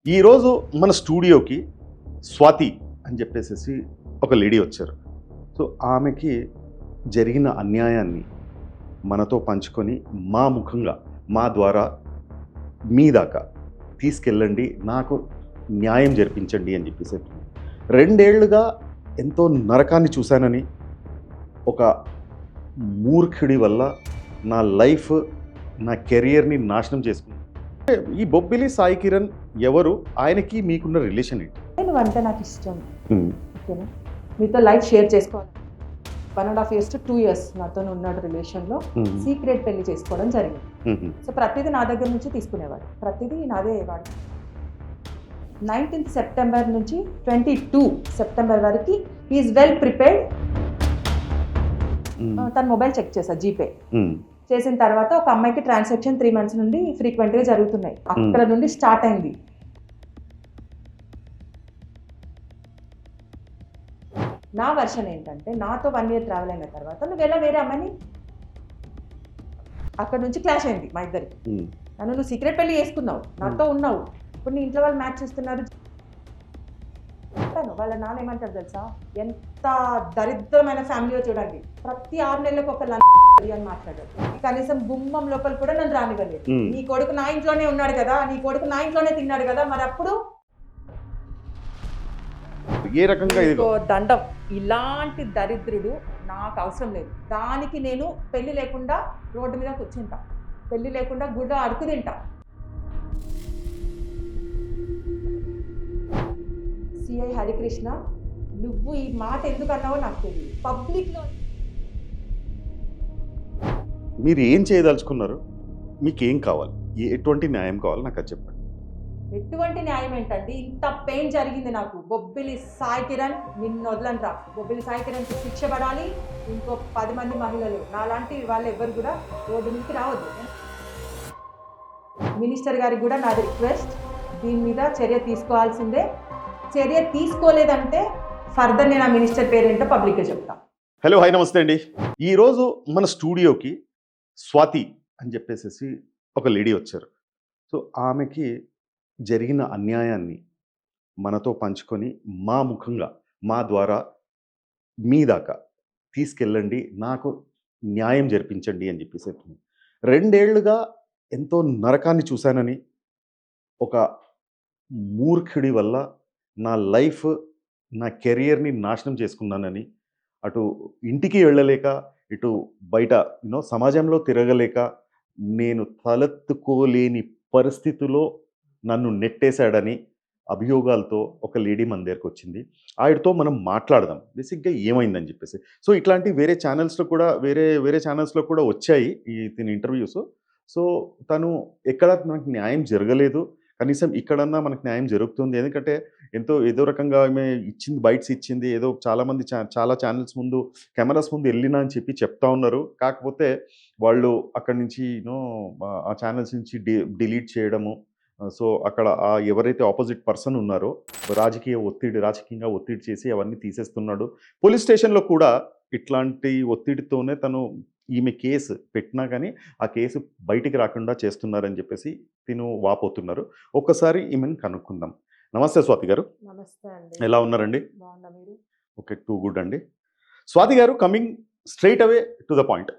ఈరోజు మన స్టూడియోకి స్వాతి అని చెప్పేసేసి ఒక లేడీ వచ్చారు. సో, ఆమెకి జరిగిన అన్యాయాన్ని మనతో పంచుకొని, మా ముఖంగా, మా ద్వారా మీ దాకా తీసుకెళ్ళండి. నాకు న్యాయం జరిపించండి అని చెప్పేసి చెప్పింది. 2 ఏళ్లుగా ఎంతో నరకాన్ని చూశానని, ఒక మూర్ఖుడి వల్ల నా లైఫ్, నా కెరియర్‌ని నాశనం చేసుకున్నాను. ఈ బొబ్బిలి సాయి కిరణ్ ఎవరు? ఆయనకి మీకున్న రిలేషన్ ఏంటి? నువ్వంటే నాకు ఇష్టం. హ్మ్. ఓకేనా? మీతో లైఫ్ షేర్ చేసుకోవాలి. 1.5 ఇయర్స్ టు 2 ఇయర్స్ నాతో ఉన్నాడు రిలేషన్‌లో. హుహు. సీక్రెట్ పెళ్లి చేసుకోవడం జరిగింది. హుహు. సో ప్రతిదీ నా దగ్గర నుంచి తీసుకునేవాడు. ప్రతిదీ నాదే వాడు. 19th సెప్టెంబర్ నుంచి 22 సెప్టెంబర్ వరకు హి ఈస్ వెల్ ప్రిపేర్డ్. హ్మ్. తన మొబైల్ చెక్ చేశా జీపే. హ్మ్. చేసిన తర్వాత ఒక అమ్మాయికి ట్రాన్సాక్షన్ 3 మంత్స్ నుండి ఫ్రీక్వెంట్‌గా జరుగుతున్నాయి. అక్కడ నుండి స్టార్ట్ అయింది. నా వర్షన్ ఏంటంటే నాతో 1 ఇయర్ ట్రావెల్ అయిన తర్వాత నువ్వెలా వేరే అమ్మాయిని అక్కడ నుంచి క్లాష్ అయింది మా ఇద్దరికి. హ్మ్. నువ్వు సీక్రెట్ పెళ్లి చేసుకున్నావు, నాతో ఉన్నావు, ఇప్పుడు నీ ఇంట్లో వాళ్ళు మ్యాచ్ చేస్తున్నారు. చెప్తాను, వాళ్ళ నాన్న ఏమంటారు తెలుసా, ఎంత దరిద్రమైన ఫ్యామిలీయో చూడండి, ప్రతి 6 నెలలకు ఒక అని మాట్లాడారు. కనీసం గుమ్మం లోపల కూడా నన్ను రానివ్వలేదు. నీ కొడుకు నా ఇంట్లోనే ఉన్నాడు కదా, నీ కొడుకు నా ఇంట్లోనే తిన్నాడు కదా, మరి అప్పుడు ఏ రకంగా ఇది? దండం. ఇలాంటి దరిద్రుడు నాకు అవసరం లేదు. దానికి నేను పెళ్లి లేకుండా రోడ్డు మీద కూర్చుంటా, పెళ్లి లేకుండా గుడ్డ అడుగు తింటా. సిఐ హరికృష్ణ, నువ్వు ఈ మాట ఎందుకు అన్నావో నాకు తెలియదు. పబ్లిక్లో మీరు ఏం చేయదలుచుకున్నారు? మీకేం కావాలి? ఎటువంటి న్యాయం కావాలి నాకు అది చెప్పండి. ఎటువంటి న్యాయం ఏంటండి? ఇంత పెయిన్ జరిగింది నాకు. బొబ్బిలి సాయి కిరణ్ నిన్ను వదలంట్రా. బొబ్బిలి సాయి కిరణ్కి శిక్ష పడాలి. ఇంకో 10 మంది మహిళలు నాలాంటి వాళ్ళు ఎవ్వరు కూడా రోడ్డు నుంచి రావద్దు. మినిస్టర్ గారికి కూడా నాది రిక్వెస్ట్, దీని మీద చర్య తీసుకోవాల్సిందే. చర్య తీసుకోలేదంటే ఫర్దర్ నేను ఆ మినిస్టర్ పేరేంటో పబ్లిక్గా చెప్తా. హలో, హాయ్, నమస్తే అండి. ఈరోజు మన స్టూడియోకి స్వాతి అని చెప్పేసేసి ఒక లేడీ వచ్చారు. సో, ఆమెకి జరిగిన అన్యాయాన్ని మనతో పంచుకొని, మా ముఖంగా, మా ద్వారా మీ దాకా తీసుకెళ్ళండి. నాకు న్యాయం జరిపించండి అని చెప్పేసి చెప్పింది. 2 ఏళ్లుగా ఎంతో నరకాన్ని చూశానని, ఒక మూర్ఖుడి వల్ల నా లైఫ్, నా కెరియర్‌ని నాశనం చేసుకున్నానని, అటు ఇంటికి వెళ్ళలేక, ఇటు బయట సమాజంలో తిరగలేక, నేను తలెత్తుకోలేని పరిస్థితిలో నన్ను నెట్టేశాడని అభియోగాలతో ఒక లేడీ మన దగ్గరకొచ్చింది. ఆవిడతో మనం మాట్లాడదాం. బేసిక్‌గా ఏమైందని చెప్పేసి. సో, ఇట్లాంటి వేరే ఛానెల్స్‌లో కూడా వేరే ఛానెల్స్‌లో కూడా వచ్చాయి తిని ఇంటర్వ్యూస్. సో, తను ఎక్కడ మనకు న్యాయం జరగలేదు. కనీసం ఇక్కడన్నా మనకు న్యాయం జరుగుతుంది. ఎందుకంటే ఏదో రకంగా ఆమె ఇచ్చింది, బైట్స్ ఇచ్చింది. ఏదో చాలామంది చాలా ఛానెల్స్ ముందు, కెమెరాస్ ముందు ఎళ్ళినా అని చెప్పి చెప్తా ఉన్నారు. కాకపోతే వాళ్ళు అక్కడి నుంచి ఆ ఛానెల్స్ నుంచి డిలీట్ చేయడము. సో, అక్కడ ఎవరైతే అపోజిట్ పర్సన్ ఉన్నారో రాజకీయంగా ఒత్తిడి చేసి అవన్నీ తీసేస్తున్నాడు. పోలీస్ స్టేషన్‌లో కూడా ఇట్లాంటి ఒత్తిడితోనే ఈమె కేసు పెట్టినా గానీ, ఆ కేసు బయటికి రాకుండా చేస్తున్నారని చెప్పేసి వాపోతున్నారు. ఒక్కసారి ఈమెను కనుక్కుందాం. నమస్తే స్వాతి గారు. నమస్తే అండి. ఎలా ఉన్నారండి? బాగున్నా, మీరు? ఓకే. టూ గుడ్ అండి. స్వాతి గారు, coming straight away to the point.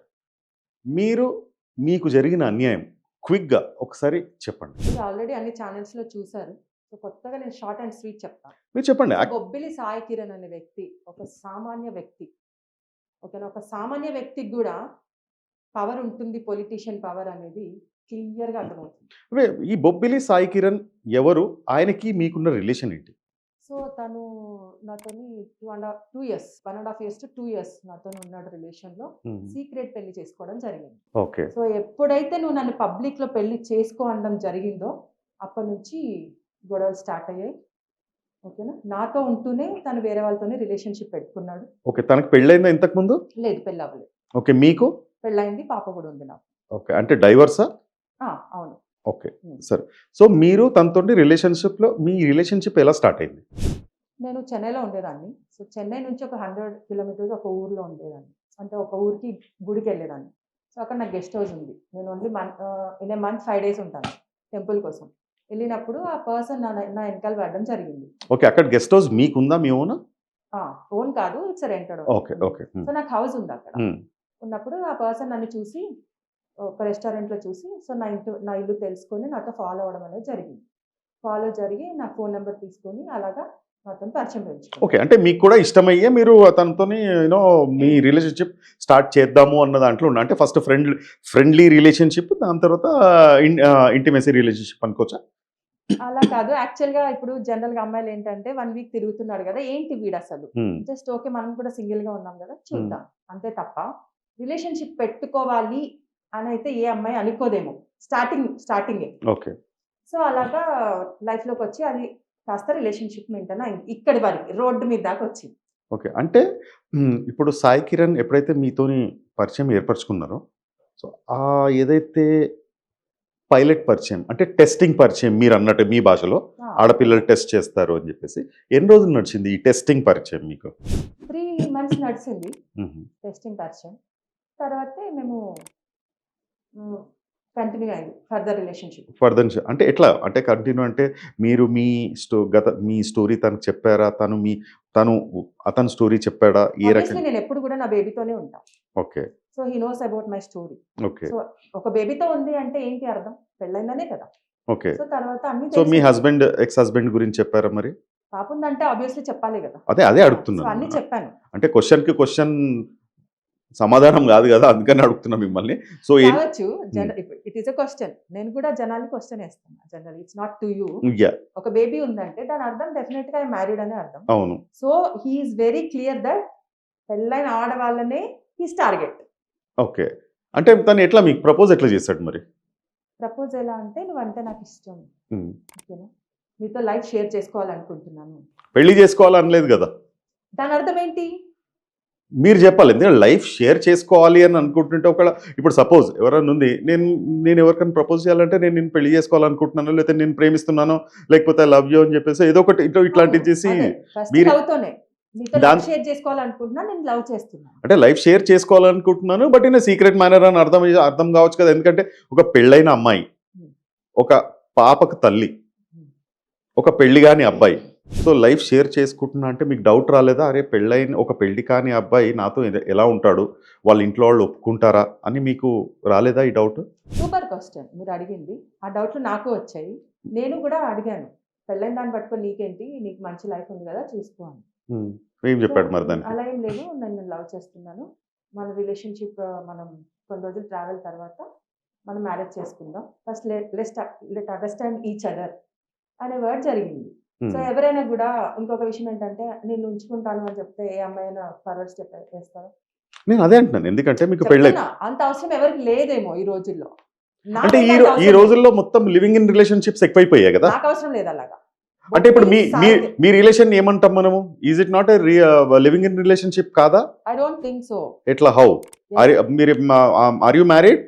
మీకు జరిగిన అన్యాయం క్విక్‌గా ఒకసారి చెప్పండి. మీరు ఆల్రెడీ అన్ని ఛానెల్స్‌లో చూసారు. సో కొత్తగా నేను షార్ట్ అండ్ స్వీట్ చెప్తా. మీరు చెప్పండి. బొబ్బిలి సాయి కిరణ్ అనే వ్యక్తి ఒక సామాన్య వ్యక్తి. ఓకేనా? ఒక సామాన్య వ్యక్తికి గూడా పవర్ ఉంటుంది. పొలిటీషియన్ పవర్ అనేది క్లియర్‌గా అర్థమవుతుంది. ఈ బొబ్బిలి సాయి కిరణ్ ఎవరు? ఆయనకి మీకున్న రిలేషన్ ఏంటి? సో తను నాతోని 2 ఇయర్స్, 1.5 ఇయర్స్ టు 2 ఇయర్స్ నాతోని ఉన్నాడు రిలేషన్‌లో. సీక్రెట్ పెళ్లి చేసుకోవడం జరిగింది. ఓకే. సో ఎప్పుడైతే నువ్వు నన్ను పబ్లిక్‌లో పెళ్లి చేసుకో అనడం జరిగిందో అప్పటి నుంచి గొడవలు స్టార్ట్ అయ్యాయి. ఓకేనా? నాతో ఉంటూనే తను వేరే వాళ్ళతోనే రిలేషన్‌షిప్ పెట్టుకున్నాడు. ఓకే. తనకి పెళ్లయిందా ఇంతకుముందు? లేదు, పెళ్లి అవ్వలేదు. ఓకే. మీకు? పెళ్లయింది, పాప కూడా ఉంది నాకు. ఓకే. అంటే డైవర్సా? అవును. ఓకే. సరే. సో, మీరు తనతోటి మీ రిలేషన్‌షిప్ ఎలా స్టార్ట్ అయింది? నేను చెన్నైలో ఉండేదాన్ని. సో చెన్నై నుంచి ఒక 100 కిలోమీటర్స్ ఒక ఊర్లో ఉండేదాన్ని. అంటే ఒక ఊరికి గుడికెళ్ళేదాన్ని. సో అక్కడ నాకు గెస్ట్ హౌస్ ఉంది. నేను only in a month 5 days ఉంటాను టెంపుల్ కోసం. వెళ్ళినప్పుడు ఆ పర్సన్ నా వెనకాల పడడం జరిగింది. ఓకే. అక్కడ గెస్ట్ హౌస్ మీకుందా మీ ఓనా? ఓన్ కాదు, it's rented. Okay. Okay. So నాకు హౌస్ ఉంది అక్కడ. ఉన్నప్పుడు ఆ పర్సన్ నన్ను చూసి ఒక రెస్టారెంట్‌లో చూసి సో నా ఇల్లు తెలుసుకొని నాతో ఫాలో అవ్వడం అనేది జరిగింది. ఫాలో జరిగి నా ఫోన్ నంబర్ తీసుకొని అలాగా నాతోని పరిచయం పెంచుకున్నాడు. ఓకే. అంటే మీకు కూడా ఇష్టమయ్యే మీరు అతనితోని మీ రిలేషన్‌షిప్ స్టార్ట్ చేద్దాము అన్న దాంట్లో ఉన్న అంటే ఫస్ట్ ఫ్రెండ్లీ రిలేషన్‌షిప్ దాని తర్వాత ఇంటిమేసీ రిలేషన్‌షిప్ అనుకోవచ్చా? అలా కాదు. యాక్చువల్‌గా ఇప్పుడు జనరల్‌గా అమ్మాయిలు ఏంటంటే 1 వీక్ తిరుగుతున్నాడు గదా! ఏంటి వీడసలు? హ్మ్. Just okay. మనం కూడా సింగిల్‌గా ఉన్నాం గదా! చూద్దాం. అంతే తప్ప రిలేషన్‌షిప్ పెట్టుకోవాలి అనైతే ఏ అమ్మాయి అనుకోదేమో. స్టార్టింగే. ఓకే. సో, అలాగా లైఫ్‌లోకొచ్చి అది కాస్త రిలేషన్‌షిప్ మెయింటైన్ అయింది. ఇక్కడి వరకి రోడ్డు మీద దాకా వచ్చింది. ఓకే. అంటే ఇప్పుడు సాయి కిరణ్ ఎప్పుడైతే మీతోని పరిచయం ఏర్పరచుకున్నారో, సో, ఏదైతే పైలట్ పరిచయం అంటే టెస్టింగ్ పరిచయం మీరన్నట్టు మీ భాషలో ఆ! ఆడపిల్లలు టెస్ట్ చేస్తారు అని చెప్పేసి. ఎన్ని రోజులు నడిచింది ఈ టెస్టింగ్ పరిచయం మీకు? 3 మంత్స్ నడిసింది హుహు. టెస్టింగ్ పరిచయం. తర్వాతే మేము హ్మ్. కంటిన్యూ అయింది ఫర్దర్ రిలేషన్‌షిప్. ఫర్దర్ అంటే ఎట్లా? అంటే కంటిన్యూ అంటే మీరు మీ మీ స్టోరీ తనకు చెప్పారా? తను అతని స్టోరీ చెప్పాడా? ఏ ఆబ్వియస్లీ రకంగా? నేనెప్పుడు గూడా నా బేబీతోనే ఉంటా. Okay. So, he knows about my story. Okay. So, ఒక బేబీతో ఉంది అంటే ఏంటి అర్థం? పెళ్లయిందనే కదా! ఓకే. సో, తర్వాత అన్నీ సో, మీ తెలిసి ఎక్స్ హస్బెండ్ గురించి చెప్పారా మరి? పాపుందంటే ఆబ్వియస్లీ చెప్పాలి గదా! అదే సో, అడుగుతున్నాను. అన్నీ చెప్పాను. అంటే క్వెషన్‌కి క్వెషన్ సమాధానం గాదు గదా! అందుకని అడుగుతున్నా మిమ్మల్ని. సో, కావచ్చు. Hmm. It is a question. నేను కూడా జనాల్ని క్వెషన్ ఏస్తున్నా. Generally it's not to you. Yeah! ఒక బేబీ ఉందంటే దాని అర్థం డెఫినిట్‌గా ఐ యామ్ మ్యారీడ్ అనే అర్థం. అవును. So, he is very clear that పెళ్లైన ఆడవాళ్ళనే హిస్ టార్గెట్. ఓకే. అంటే తను ఎట్లా మీకు ప్రపోజ్ ఎట్లా చేసాడు మరి? ప్రపోజ్ ఎలా అంటే నువ్వంటే నాకిష్టం. హ్మ్. ఓకేనా? నీతో లైఫ్ షేర్ చేసుకోవాలనుకుంటున్నాను. పెళ్లి చేసుకోవాలనలేదు గదా! దాని అర్థం ఏంటి? మీరు జెప్పాలి. ఎందుకంటే లైఫ్ షేర్ చేసుకోవాలి అని అనుకుంటుంటే ఇప్పుడు సపోజ్ ఎవరైనా ఉంది. నేను ఎవరికైనా ప్రపోజ్ చేయాలంటే నేను నిన్ను పెళ్లి చేసుకోవాలనుకుంటున్నాను. లేకపోతే నేను ప్రేమిస్తున్నాను. లేకపోతే ఐ లవ్ యూ అని చెప్పేసి ఏదో ఒకటి ఇట్లాంటివి చేసి అదే. ఫస్ట్ మీరు లవ్‌తోనే. నీతో లైఫ్ దాన్ షేర్ చేసుకోవాలనుకుంటున్నా. నేను లవ్ చేస్తున్నాను. అంటే లైఫ్ షేర్ చేసుకోవాలనుకుంటున్నాను. But in a secret manner అని అర్థం కావచ్చు కదా! ఎందుకంటే ఒక పెళ్ళైన అమ్మాయి, హ్మ్. ఒక పాపకు తల్లి, హ్మ్. ఒక పెళ్లి గాని అబ్బాయి. సో, లైఫ్ షేర్ చేసుకుంటున్నా అంటే మీకు డౌట్ రాలేదా? అరే! ఒక పెళ్లి కాని అబ్బాయి నాతో ఎలా ఉంటాడు? వాళ్ళ ఇంట్లో వాళ్ళు ఒప్పుకుంటారా? అని మీకు రాలేదా ఈ డౌట్? Super question మీరడిగింది. ఆ డౌట్‌లు నాకు వచ్చాయి. నేను కూడా అడిగాను. పెళ్లైన దాన్ని పట్టుకొని నీకేంటి? నీకు మంచి లైఫ్ ఉంది గదా! చూసుకో అని. హ్మ్. ఏం సో, చెప్పాడు మరి దానికి? అలా ఏం లేదు. నేను లవ్ చేస్తున్నాను. మన రిలేషన్‌షిప్ మనం కొన్ని రోజులు ట్రావెల్ తర్వాత మనం మ్యారేజ్ చేసుకుందాం. First let understand each other అనే వర్డ్ జరిగింది. సో, హ్మ్. ఎవరైనా గూడా ఇంకొక విషయం ఏంటంటే నిన్ను ఉంచుకుంటాను అని చెప్తే ఏ అమ్మాయైనా ఫార్వర్డ్ స్టెప్ ఏస్తదా? నేను అదే అంటున్నాను. ఎందుకంటే మీకు పెళ్ళై చెప్తున్నా. అంత అవసరం ఎవరికీ లేదేమో ఈ రోజుల్లో. అంటే నాకైతే ఈ అంత అవసరం లేదు. రోజుల్లో మొత్తం లివింగ్ ఇన్ రిలేషన్‌షిప్స్ ఎక్కువైపోయాయి గదా! నాకు అవసరం లేదు అలాగా. అంటే ఇప్పుడు మీ బొబ్బిలి మీ సాహిత్య మీ రిలేషన్ ఏమంటాం మనము? Is it not living in relationship కాదా? I don't think so. ఎట్లా? How? Yeah! Are you married?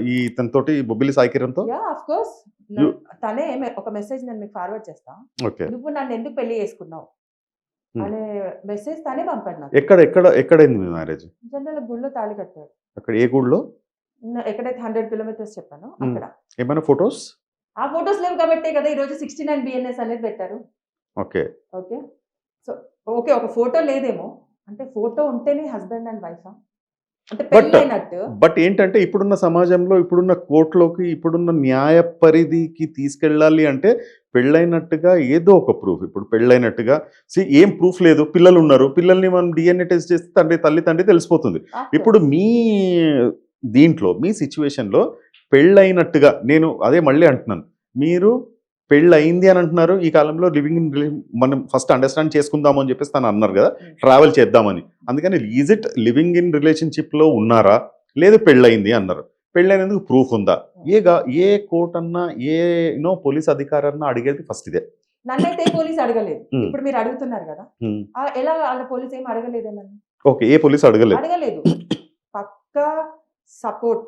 ఇతనితోటి బొబ్బిలి సాయి కిరణ్‌తో? యాహ్! Of course. యు తనే ఒక మెసేజ్ నేను మీకు ఫార్వర్డ్ చేస్తా. ఓకే. నువ్వు నన్నెందుకు పెళ్లి చేసుకున్నావు? హ్మ్. అనే మెసేజ్ తనే పంపాడు నాకు. ఎక్కడైంది మీ మ్యారేజ్? జనరల్‌గా గుడిలో తాళి కట్టాడు. అక్కడ ఏ గుడిలో? ఎక్కడైతే 100 కిలోమీటర్స్ చెప్పానో హ్మ్. అక్కడ. ఏమైనా ఫోటోస్? ఆ ఫోటోస్ లేవు కాబట్టే కదా ఈరోజు 69 బిఎన్ఎస్ అనేది పెట్టారు. ఓకే. ఓకే. So, okay. ఒక ఫోటో లేదేమో. అంటే ఫోటో ఉంటేనే హస్బెండ్ అండ్ వైఫా? అంటే బట్ పెళ్లయినట్టు. ఏంటంటే ఇప్పుడున్న సమాజంలో, ఇప్పుడున్న కోర్ట్‌లోకి, ఇప్పుడున్న న్యాయ పరిధికి తీసుకెళ్ళాలి అంటే పెళ్ళైనట్టుగా ఏదో ఒక ప్రూఫ్. ఇప్పుడు పెళ్ళైనట్టుగా ఏం ప్రూఫ్ లేదు. పిల్లలున్నారు. పిల్లల్ని మనం డీఎన్ఏ టెస్ట్ చేస్తే తండ్రి తెలిసిపోతుంది. ఆఫ్ ఇప్పుడు కోర్స్. మీ సిట్యుయేషన్‌లో పెళ్ళైనట్టుగా నేను అదే మళ్ళీ అంటున్నాను. మీరు పెళ్లయింది అని అంటున్నారు. ఈ కాలంలో మనం ఫస్ట్ అండర్‌స్టాండ్ చేసుకుందాము అని చెప్పేసి తను అన్నారు గదా! హ్మ్. ట్రావెల్ చేద్దామని. అందుకని ఈజ్ ఇట్ లివింగ్ ఇన్ రిలేషన్‌షిప్‌లో ఉన్నారా? లేదు పెళ్లయింది అన్నారు. పెళ్లైనందుకు ప్రూఫ్ ఉందా? ఏ కోర్ట్ అన్నా, పోలీస్ అధికారన్నా అడిగేది ఫస్ట్ ఇదే. నన్నైతే ఏ పోలీస్ అడగలేదు. హ్మ్. ఇప్పుడు మీరు అడుగుతున్నారు గదా! హ్మ్. ఎలా ఆళ్ళ పోలీస్ ఏమి అడగలేదే నన్ను. ఓకే. ఏ పోలీస్ అడగలేదు. అడగలేదు. పక్కా సపోర్ట్,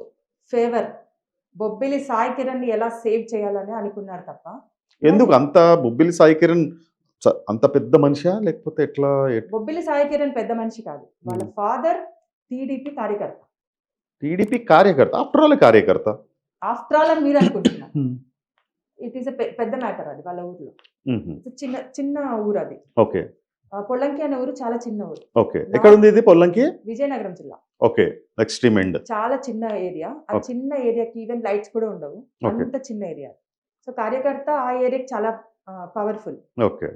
ఫేవర్. బొబ్బిలి సాయి కిరణ్‌ని ఎలా సేవ్ చేయాలని అనుకున్నారు తప్ప ఎందుకు నన్ను అంత బొబ్బిలి సాయి కిరణ్ అంత పెద్ద మనిషా? లేకపోతే ఎట్లా? బొబ్బిలి సాయి కిరణ్ పెద్ద మనిషి కాదు. వాళ్ళ హ్మ్. ఫాదర్ టీడీపీ కార్యకర్త. టీడీపీ కార్యకర్త. ఆఫ్టర్ ఆల్ కార్యకర్త. ఆఫ్టర్ ఆల్ అని మీరు అనుకుంటున్నారు. హ్మ్. ఇట్ ఈస్ పెద్ద మ్యాటర్ అది వాళ్ళ ఊర్లో. చిన్న చిన్న ఊరు అది. ఓకే. పొల్లంకి అనే ఊరు చాలా చిన్న ఊరు. ఓకే. ఎక్కడ ఉంది ఇది పొల్లంకి? విజయనగరం జిల్లా. ఓకే. Extreme end. చాలా చిన్న ఏరియా. ఆ Okay. చిన్న ఏరియాకి ఈవెన్ లైట్స్ కూడా ఉండవు. Okay. అంత చిన్న ఏరియా. సో కార్యకర్త ఆ ఏరియాకి చాలా పవర్ఫుల్. ఓకే.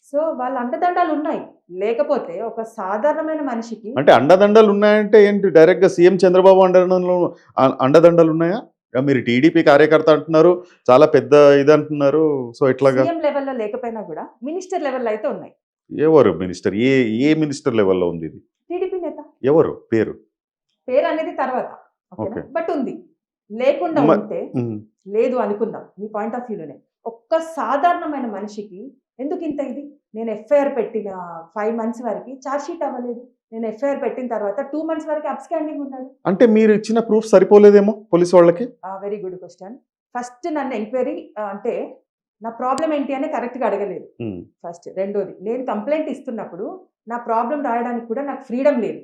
సో వాళ్ళ అండదండాలు ఉన్నాయి. లేకపోతే ఒక సాధారణమైన మనిషికి అంటే అండదండలు ఉన్నాయంటే ఏంటి? డైరెక్ట్ గా సీఎం చంద్రబాబు అండదండలు ఉన్నాయా? మీరు టీడీపీ కార్యకర్త అంటున్నారు, చాలా పెద్ద ఇది అంటున్నారు. సో ఇట్లాగా సీఎం లెవెల్లో లేకపోయినా కూడా మినిస్టర్ లెవెల్లో అయితే ఉన్నాయి. ఎవరు మినిస్టర్? ఏ మినిస్టర్ లెవెల్లో ఉంది ఇది? టీడీపీ నేత ఎవరు పేరు? పేరు అనేది తర్వాత. Okay. బట్ ఉంది. లేకుండా మ- ఉంటే ఉమ్. లేదు అనుకుందాం మీ పాయింట్ ఆఫ్ వ్యూలోనే. ఒక్క సాధారణమైన మనిషికి ఎందుకు ఇంత ఇది? నేను ఎఫ్ఐఆర్ పెట్టిన 5 months వరకు ఛార్జ్ షీట్ అవ్వలేదు. నేను ఎఫ్ఐఆర్ పెట్టిన తర్వాత 2 months వరకు అబ్స్కాండింగ్ ఉన్నాడు. అంటే మీరు ఇచ్చిన ప్రూఫ్ సరిపోలేదేమో పోలీసు వాళ్ళకి? Very good question. ఫస్ట్ నన్ను ఎంక్వైరీ అంటే నా ప్రాబ్లం ఏంటి అని కరెక్ట్గా అడగలేదు ఉమ్. ఫస్ట్. రెండోది, నేను కంప్లైంట్ ఇస్తున్నప్పుడు నా ప్రాబ్లం రాయడానికి కూడా నాకు ఫ్రీడమ్ లేదు.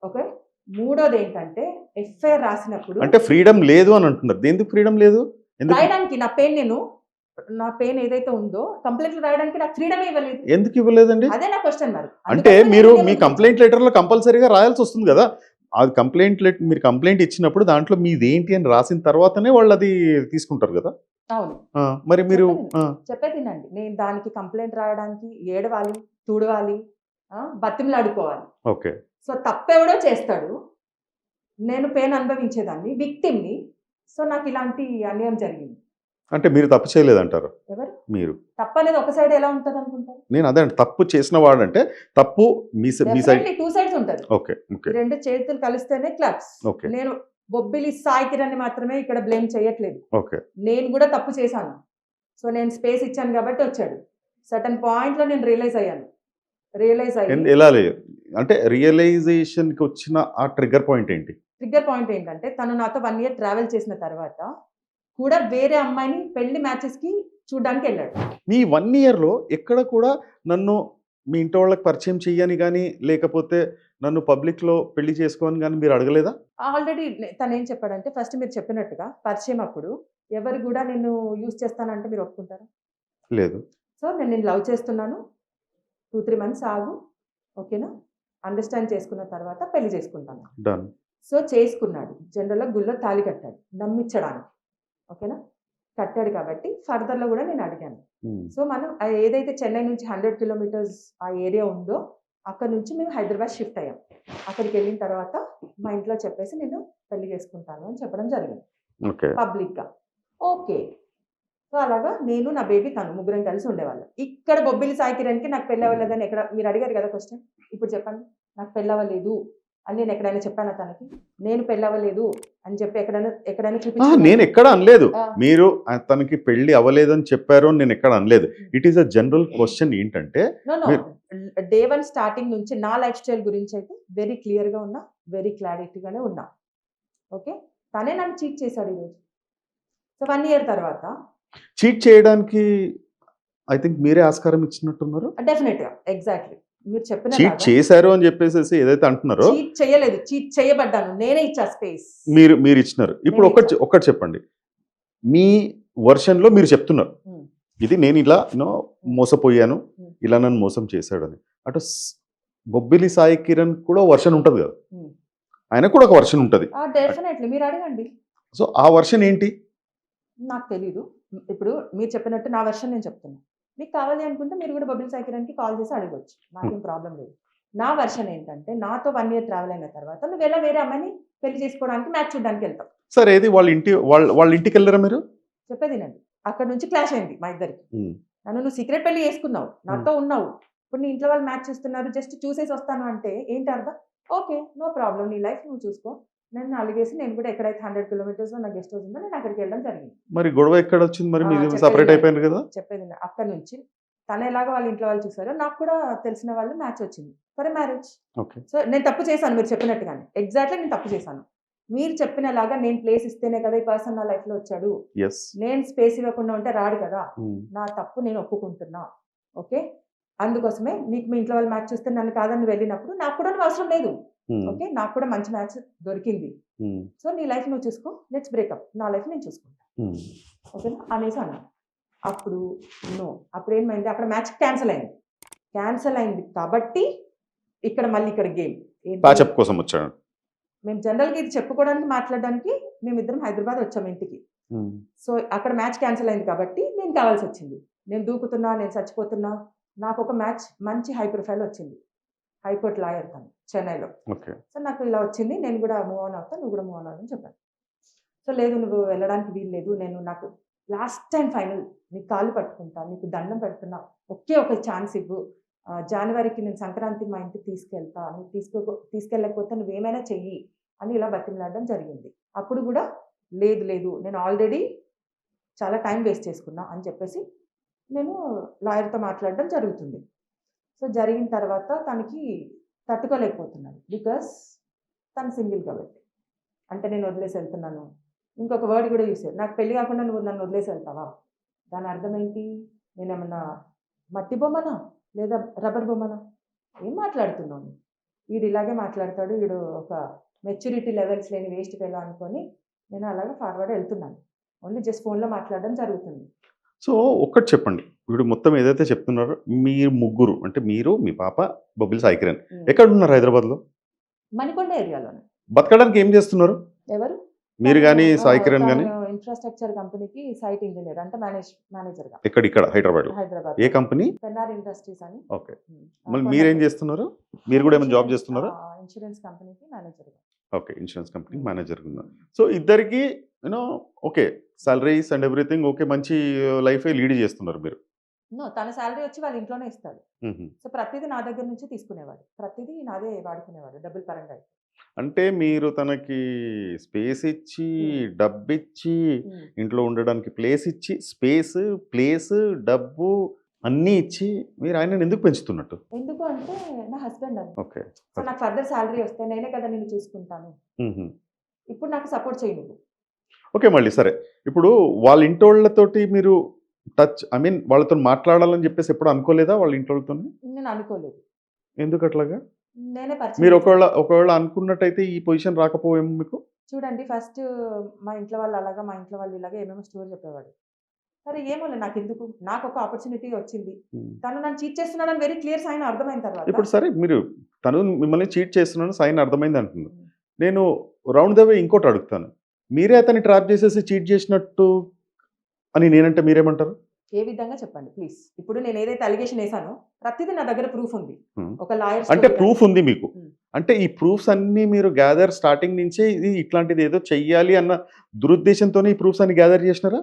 ఓకే. మూడోది ఏంటంటే ఎఫ్ఐఆర్ రాసినప్పుడు అంటే ఫ్రీడమ్ లేదు అని అంటున్నారు. ఎందుకు ఫ్రీడమ్ లేదు? ఎందుకు రాయడానికి నా పెయిన్ ఏదైతే ఉందో కంప్లైంట్లు రాయడానికి నాకు ఫ్రీడమ్ ఇవ్వలేదు. ఎందుకు ఇవ్వలేదండి? అదే నా క్వశ్చన్ మరి. అంటే అందుకోసమే మీరు నేను మీ కంప్లైంట్ లెటర్లో కంపల్సరీగా రాయాల్సి వస్తుంది కదా. అది మీరు కంప్లైంట్ ఇచ్చినప్పుడు దాంట్లో మీది ఏంటి అని రాసిన తర్వాతనే వాళ్ళు అది తీసుకుంటారు కదా. అవును మరి మీరు చెప్పేదినండి. నేను దానికి కంప్లైంట్ రాయడానికి ఏడవాలి, తుడవాలి, బతిమలాడుకోవాలి. ఓకే. సో తప్పెవడో చేస్తాడు, నేను పెయిన్ అనుభవించేదాన్ని, విక్టిమ్ని. సో నాకు ఇలాంటి అన్యాయం జరిగింది. అంటే మీరు తప్పు చేయలేదంటారు? ఎవరు మీరు తప్పు అనేది ఒక సైడ్ ఎలా ఉంటుంది అనుకుంటారు? నేను అదే అంటే తప్పు చేసిన వాడంటే తప్పు మీ సైడ్. డెఫినెట్లీ 2 sides ఉంటుంది. ఓకే. ఓకే. 2 చేతులు కలిస్తేనే క్లబ్స్. ఓకే. నేను బొబ్బిలి సాయి కిరణ్ మాత్రమే ఇక్కడ బ్లేమ్ చేయట్లేదు. ఓకే. నేను కూడా తప్పు చేశాను. సో నేను స్పేస్ ఇచ్చాను కాబట్టి వచ్చాడు. సర్టన్ పాయింట్లో నేను రియలైజ్ అయ్యాను. ఎలా లేదు అంటే రియలైజేషన్కి వచ్చిన ఆ ట్రిగ్గర్ పాయింట్ ఏంటి? ట్రిగ్గర్ పాయింట్ ఏంటంటే తను నాతో 1 year ట్రావెల్ చేసిన తర్వాత కూడా వేరే అమ్మాయిని పెళ్లి మ్యాచెస్కి చూడడానికి వెళ్ళాడు. మీ 1 yearలో ఎక్కడ కూడా నన్ను మీ ఇంటి వాళ్ళకి పరిచయం చెయ్యని కానీ లేకపోతే నన్ను పబ్లిక్లో పెళ్లి చేసుకోని కానీ మీరు అడగలేదా? ఆల్రెడీ తను ఏం చెప్పాడంటే ఫస్ట్ మీరు చెప్పినట్టుగా పరిచయం అప్పుడు ఎవరు కూడా నేను యూజ్ చేస్తానంటే మీరు ఒప్పుకుంటారా? లేదు. సో నేను లవ్ చేస్తున్నాను, 2-3 months ఆగు, ఓకేనా, అండర్స్టాండ్ చేసుకున్న తర్వాత పెళ్లి చేసుకుంటాను. డన్. సో చేసుకున్నాడు. జనరల్గా గుళ్ళో తాళి కట్టాడు నమ్మించడానికి. ఓకేనా, కట్టాడు కాబట్టి ఫర్దర్లో కూడా నేను అడిగాను. సో మనం ఏదైతే చెన్నై నుంచి 100 kilometers ఆ ఏరియా ఉందో అక్కడ నుంచి మేము హైదరాబాద్ షిఫ్ట్ అయ్యాం. అక్కడికి వెళ్ళిన తర్వాత మా ఇంట్లో చెప్పేసి నేను పెళ్లి చేసుకుంటాను అని చెప్పడం జరిగింది పబ్లిక్గా. ఓకే. సో అలాగా నేను నా బేబీ తను ముగ్గురం కలిసి ఉండేవాళ్ళం. ఇక్కడ బొబ్బిలి సాయి కిరణ్కి నాకు పెళ్ళి అవ్వలేదని ఎక్కడ మీరు అడిగారు కదా క్వశ్చన్. ఇప్పుడు చెప్పండి, నాకు పెళ్ళి అవ్వలేదు అని నేను ఎక్కడైనా చెప్పాను తనకి? నేను పెళ్ళి అవ్వలేదు అని చెప్పి ఎక్కడైనా చూపించాను? నేను ఎక్కడ అనలేదు. మీరు తనకి పెళ్లి అవ్వలేదని చెప్పారు అని నేను ఎక్కడ అనలేదు. It is a general question. ఏంటంటే డే 1 స్టార్టింగ్ నుంచి నా లైఫ్ స్టైల్ గురించి అయితే వెరీ క్లియర్గా ఉన్నా, వెరీ క్లారిటీగానే ఉన్నా. ఓకే. తనే నన్ను చీట్ చేశాడు ఈరోజు. సో 1 year తర్వాత చీట్ చేయడానికి ఐ థింక్ మీరే ఆస్కారం ఇచ్చినట్టున్నారు. డెఫినెట్గా ఎగ్జాక్ట్లీ మీరు చెప్పిన చీట్ చేశారు అని చెప్పేసి ఏదైతే అంటున్నారో, చీట్ చేయలేదు, చీట్ చేయబడ్డాను, నేనే ఇచ్చా స్పేస్. మీరు ఇచ్చినారు. ఇప్పుడు ఒకటి చెప్పండి, మీ వర్షన్ లో మీరు చెప్తున్నారు ఇది నేను ఇలా మోసపోయాను, ఇలా నన్ను మోసం చేశాడని. అటు బొబ్బిలి సాయి కిరణ్ కూడా వర్షన్ ఉంటుంది కదా, ఆయన కూడా ఒక వర్షన్ ఉంటుంది. డెఫినెట్లీ మీరు అడగండి. సో ఆ వర్షన్ ఏంటి? నాకు తెలీదు. ఇప్పుడు మీరు చెప్పినట్టు నా వర్షన్ నేను చెప్తున్నా. మీకు కావాలి అనుకుంటే మీరు కూడా బొబ్బిలి సాయి కిరణ్కి కాల్ చేసి అడగవచ్చు, నాకేం ప్రాబ్లం లేదు. నా వర్షన్ ఏంటంటే నాతో 1 year ట్రావెల్ అయిన తర్వాత నువ్వు ఎలా వేరే అమ్మాయిని పెళ్లి చేసుకోవడానికి మ్యాచ్ చూడడానికి వెళ్తావు. సరే, ఏది వాళ్ళ ఇంటికి వెళ్ళారా మీరు? చెప్పేదినండి, అక్కడ నుంచి క్లాష్ అయింది మా ఇద్దరికి. నన్ను నువ్వు సీక్రెట్ పెళ్లి చేసుకున్నావు, నాతో ఉన్నావు, ఇప్పుడు నీ ఇంట్లో వాళ్ళు మ్యాచ్ చేస్తున్నారు, జస్ట్ చూసేసి వస్తాను అంటే ఏంటి అర్థం? ఓకే, నో ప్రాబ్లం, నీ లైఫ్ నువ్వు చూసుకో. నన్ను అలిగేసి నేను కూడా ఎక్కడైతే 100 kilometers నా గెస్ట్ హౌస్ ఉందో నేను అక్కడికి వెళ్ళడం జరిగింది. మరి గొడవ ఎక్కడ వచ్చింది? మరి మీరు సెపరేట్ అయిపోయింది కదా. చెప్పేది అక్కడ నుంచి తన ఎలాగో వాళ్ళ ఇంట్లో వాళ్ళు చూసారో నాకు కూడా తెలిసిన వాళ్ళు మ్యాచ్ వచ్చింది ఫర్ మ్యారేజ్. సో నేను తప్పు చేశాను మీరు చెప్పినట్టుగానే, ఎగ్జాక్ట్లీ నేను తప్పు చేశాను. మీరు చెప్పినలాగా నేను ప్లేస్ ఇస్తేనే కదా ఈ పర్సన్ నా లైఫ్ లో వచ్చాడు. నేను స్పేస్ ఇవ్వకుండా ఉంటే రాడు కదా. నా తప్పు నేను ఒప్పుకుంటున్నా. ఓకే, అందుకోసమే నీకు మీ ఇంట్లో వాళ్ళు మ్యాచ్ చూస్తే నన్ను కాదని వెళ్ళినప్పుడు నాకు కూడా నువ్వు అవసరం లేదు. ఓకే, నాకు కూడా మంచి మ్యాచ్ దొరికింది. సో నీ లైఫ్ నువ్వు చూసుకో, లెట్స్ బ్రేకప్, నా లైఫ్ నేను చూసుకుంటా. ఓకేనా అనేసి అన్నాను. అప్పుడు నో, అప్పుడు ఏమైంది, అక్కడ మ్యాచ్ క్యాన్సిల్ అయింది కాబట్టి ఇక్కడ మళ్ళీ ఇక్కడ గేమ్ ప్యాచప్ కోసం వచ్చాడు. మేము జనరల్గా ఇది చెప్పుకోవడానికి మాట్లాడడానికి మేమిద్దరం హైదరాబాద్ వచ్చాము ఇంటికి. సో అక్కడ మ్యాచ్ క్యాన్సిల్ అయింది కాబట్టి నేను కావాల్సి వచ్చింది. నేను దూకుతున్నా, నేను చచ్చిపోతున్నా. నాకు ఒక మ్యాచ్ మంచి హై ప్రొఫైల్ వచ్చింది, హైకోర్టు లాయర్ తను చెన్నైలో. ఓకే. సో నాకు ఇలా వచ్చింది, నేను కూడా మూవ్ ఆన్ అవుతా, నువ్వు కూడా మూవ్ ఆన్ అవ్వని చెప్పాను. సో లేదు, నువ్వు వెళ్ళడానికి వీలు లేదు, నేను నాకు లాస్ట్ టైం ఫైనల్ నీకు కాళ్ళు పట్టుకుంటా, నీకు దండం పెడుతున్నా, ఒకే ఒక ఛాన్స్ ఇవ్వు, జనవరికి నేను సంక్రాంతి మా ఇంటికి తీసుకెళ్తా, నువ్వు తీసుకెళ్ళకపోతే నువ్వేమైనా చెయ్యి అని ఇలా బతిమలాడడం జరిగింది. అప్పుడు కూడా లేదు లేదు, నేను ఆల్రెడీ చాలా టైం వేస్ట్ చేసుకున్నా అని చెప్పేసి నేను లాయర్తో మాట్లాడడం జరుగుతుంది. సో జరిగిన తర్వాత తనకి తట్టుకోలేకపోతున్నాను, బికాస్ తను సింగిల్ కాబట్టి. అంటే నేను వదిలేసి వెళ్తున్నాను. ఇంకొక వర్డ్ కూడా చూసారు, నాకు పెళ్లి కాకుండా నువ్వు నన్ను వదిలేసి వెళ్తావా, దాని అర్థం ఏంటి, నేనేమన్నా మట్టి బొమ్మనా లేదా రబ్బర్ బొమ్మనా, ఏం మాట్లాడుతున్నాను, వీడు ఇలాగే మాట్లాడతాడు, వీడు ఒక మెచ్యూరిటీ లెవెల్స్ లేని వేస్ట్ ఫెలో అనుకొని నేను అలాగే ఫార్వర్డ్ వెళ్తున్నాను. ఓన్లీ జస్ట్ ఫోన్లో మాట్లాడడం జరుగుతుంది. సో ఒక్కటి చెప్పండి, వీడు మొత్తం ఏదైతే చెప్తున్నారో మీరు ముగ్గురు అంటే మీరు, మీ పాప, బొబ్బిలి సాయి కిరణ్ ఎక్కడ ఉన్నారు? హైదరాబాద్లో మణికొండ ఏరియాలోనే. బతకడానికి ఏం చేస్తున్నారు ఎవరు? మీరు కానీ సాయి కిరణ్ కానీ? ఇన్ఫ్రాస్ట్రక్చర్ కంపెనీకి సైట్ ఇంజనీర్ అంటే మేనేజర్గా. ఇక్కడ హైదరాబాద్ హైదరాబాద్ ఏ కంపెనీ? పెన్నార్ ఇండస్ట్రీస్ అని. ఓకే. మళ్ళీ మీరేం చేస్తున్నారు? మీరు కూడా ఏమైనా జాబ్ చేస్తున్నారా? ఇన్సూరెన్స్ కంపెనీకి మేనేజర్గా. ఓకే, ఇన్సూరెన్స్ కంపెనీ మేనేజర్ ఉన్నారు. సో ఇద్దరికి you know okay, salaries and everything okay, మంచి లైఫ్ లీడ్ చేస్తున్నారు మీరు. నో, తన శాలరీ వచ్చి వాళ్ళ ఇంట్లోనే ఇస్తాడు. సో ప్రతిదీ నా దగ్గర నుంచి తీసుకునేవాడు, ప్రతిదీ నాదే వాడుకునేవాడు డబ్బుల పరంగా. అంటే మీరు తనకి స్పేస్ ఇచ్చి, డబ్బిచ్చి, ఇంట్లో ఉండడానికి ప్లేస్ ఇచ్చి, ప్లేస్, డబ్బు అన్నీ ఇచ్చి మీరు ఆయనను ఎందుకు పెంచుతున్నట్టు? ఎందుకు అంటే నా హస్బెండ్ అని. ఓకే. సో నాకు ఫర్దర్ శాలరీ వస్తే నేనే కదా నేను చూసుకుంటాను. ఇప్పుడు నాకు సపోర్ట్ చేయి నువ్వు. ఓకే, మళ్ళీ సరే, ఇప్పుడు వాళ్ళ ఇంటోళ్ళతోటి మీరు టచ్ వాళ్ళతో మాట్లాడాలని చెప్పేసి ఎప్పుడు అనుకోలేదా వాళ్ళ ఇంటోళ్ళతో? నేను అనుకోలేదు. ఎందుకు అట్లాగా? నేనే మీరు ఒకవేళ అనుకున్నట్టయితే ఈ పొజిషన్ రాకపోయేమో మీకు. చూడండి, ఫస్ట్ మా ఇంట్లో వాళ్ళు అలాగా, మా ఇంట్లో వాళ్ళు ఇలాగా ఏమేమో స్టోరీ చెప్పేవాడు. సరే ఏమోలే, నాకు ఎందుకు, నాకు ఒక ఆపర్చునిటీ వచ్చింది, తను నన్ను చీట్ చేస్తున్నాడని వెరీ క్లియర్ సైన్ అర్థమైన తర్వాత. ఇప్పుడు సరే, మీరు తను మిమ్మల్ని చీట్ చేస్తున్నాను సైన్ అర్థమైంది అంటున్నారు. నేను రౌండ్ ద వే ఇంకోటి అడుగుతాను, మీరే అతన్ని ట్రాప్ చేసేసి చీట్ చేసినట్టు అని నేనంటే మీరేమంటారు? ఏ విధంగా చెప్పండి ప్లీజ్. ఇప్పుడు నేను ఏదైతే అలిగేషన్ వేసానో ప్రతిదీ నా దగ్గర ప్రూఫ్ ఉంది. ఒక లాయర్ అంటే ప్రూఫ్ ఉంది మీకు. అంటే ఈ ప్రూఫ్స్ అన్ని మీరు గ్యాదర్ స్టార్టింగ్ నుంచే ఇది ఇట్లాంటిది ఏదో చెయ్యాలి అన్న దురుద్దేశంతోనే ఈ ప్రూఫ్స్ అన్ని గ్యాదర్ చేసినారా?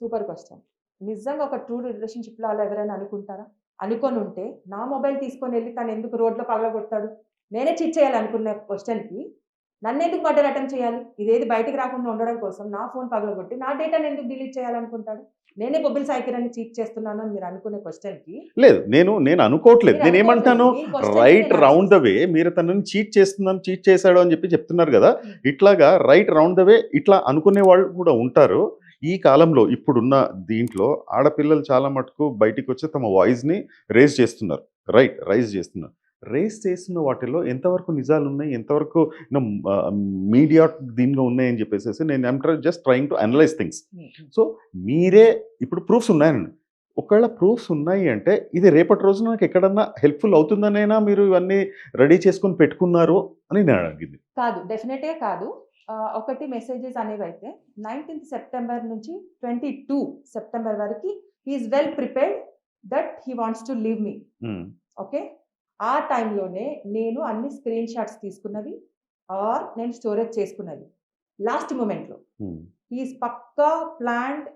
Super question. నిజంగా ఒక ట్రూ రిలేషన్షిప్లో అలా ఎవరైనా అనుకుంటారా? అనుకొని ఉంటే నా మొబైల్ తీసుకొని వెళ్ళి తను ఎందుకు రోడ్లో పగలగొడతాడు? నేనే చీట్ చేయాలనుకున్న క్వశ్చన్కి నన్ను ఎందుకు మర్డర్ అటెంప్ట్ చేయాలి? ఇదేది బయటకు రాకుండా ఉండడం కోసం నా ఫోన్ పగలగొట్టి నా డేటాను ఎందుకు డిలీట్ చేయాలనుకుంటాడు? నేనే బొబ్బిలి సాయి కిరణ్ చీట్ చేస్తున్నాను అని మీరు అనుకునే క్వశ్చన్కి లేదు, నేను అనుకోవట్లేదు. నేను ఏమంటాను, రైట్ రౌండ్ ద వే మీరు తనని చీట్ చేశాడు అని చెప్పి చెప్తున్నారు కదా, ఇట్లాగా రైట్ రౌండ్ ద వే ఇట్లా అనుకునే వాళ్ళు కూడా ఉంటారు. ఈ కాలంలో ఇప్పుడున్న దీంట్లో ఆడపిల్లలు చాలా మటుకు బయటికి వచ్చి తమ వాయిస్ని రైజ్ చేస్తున్నారు. రేస్ చేస్తున్న వాటిలో ఎంతవరకు నిజాలు ఉన్నాయి, ఎంతవరకు మీడియా దీనిలో ఉన్నాయని చెప్పేసి నేను just trying to analyse things. So మీరే ఇప్పుడు ప్రూఫ్స్ ఉన్నాయనండి, ఒకవేళ ప్రూఫ్స్ ఉన్నాయి అంటే ఇది రేపటి రోజున నాకు ఎక్కడన్నా హెల్ప్ఫుల్ అవుతుందనైనా మీరు ఇవన్నీ రెడీ చేసుకొని పెట్టుకున్నారు అని నేను అడిగింది. కాదు, డెఫినెట్గా కాదు. ఒకటి మెసేజెస్ అనేవి అయితే 19th సెప్టెంబర్ నుంచి 22 సెప్టెంబర్ వరకు he's well prepared that he wants to leave me. Okay, ఆ టైంలోనే నేను అన్ని స్క్రీన్ షాట్స్ తీసుకున్నవి ఆర్ నేను స్టోరేజ్ చేసుకున్నవి లాస్ట్ మూమెంట్లో. హీఈస్ పక్కా ప్లాన్డ్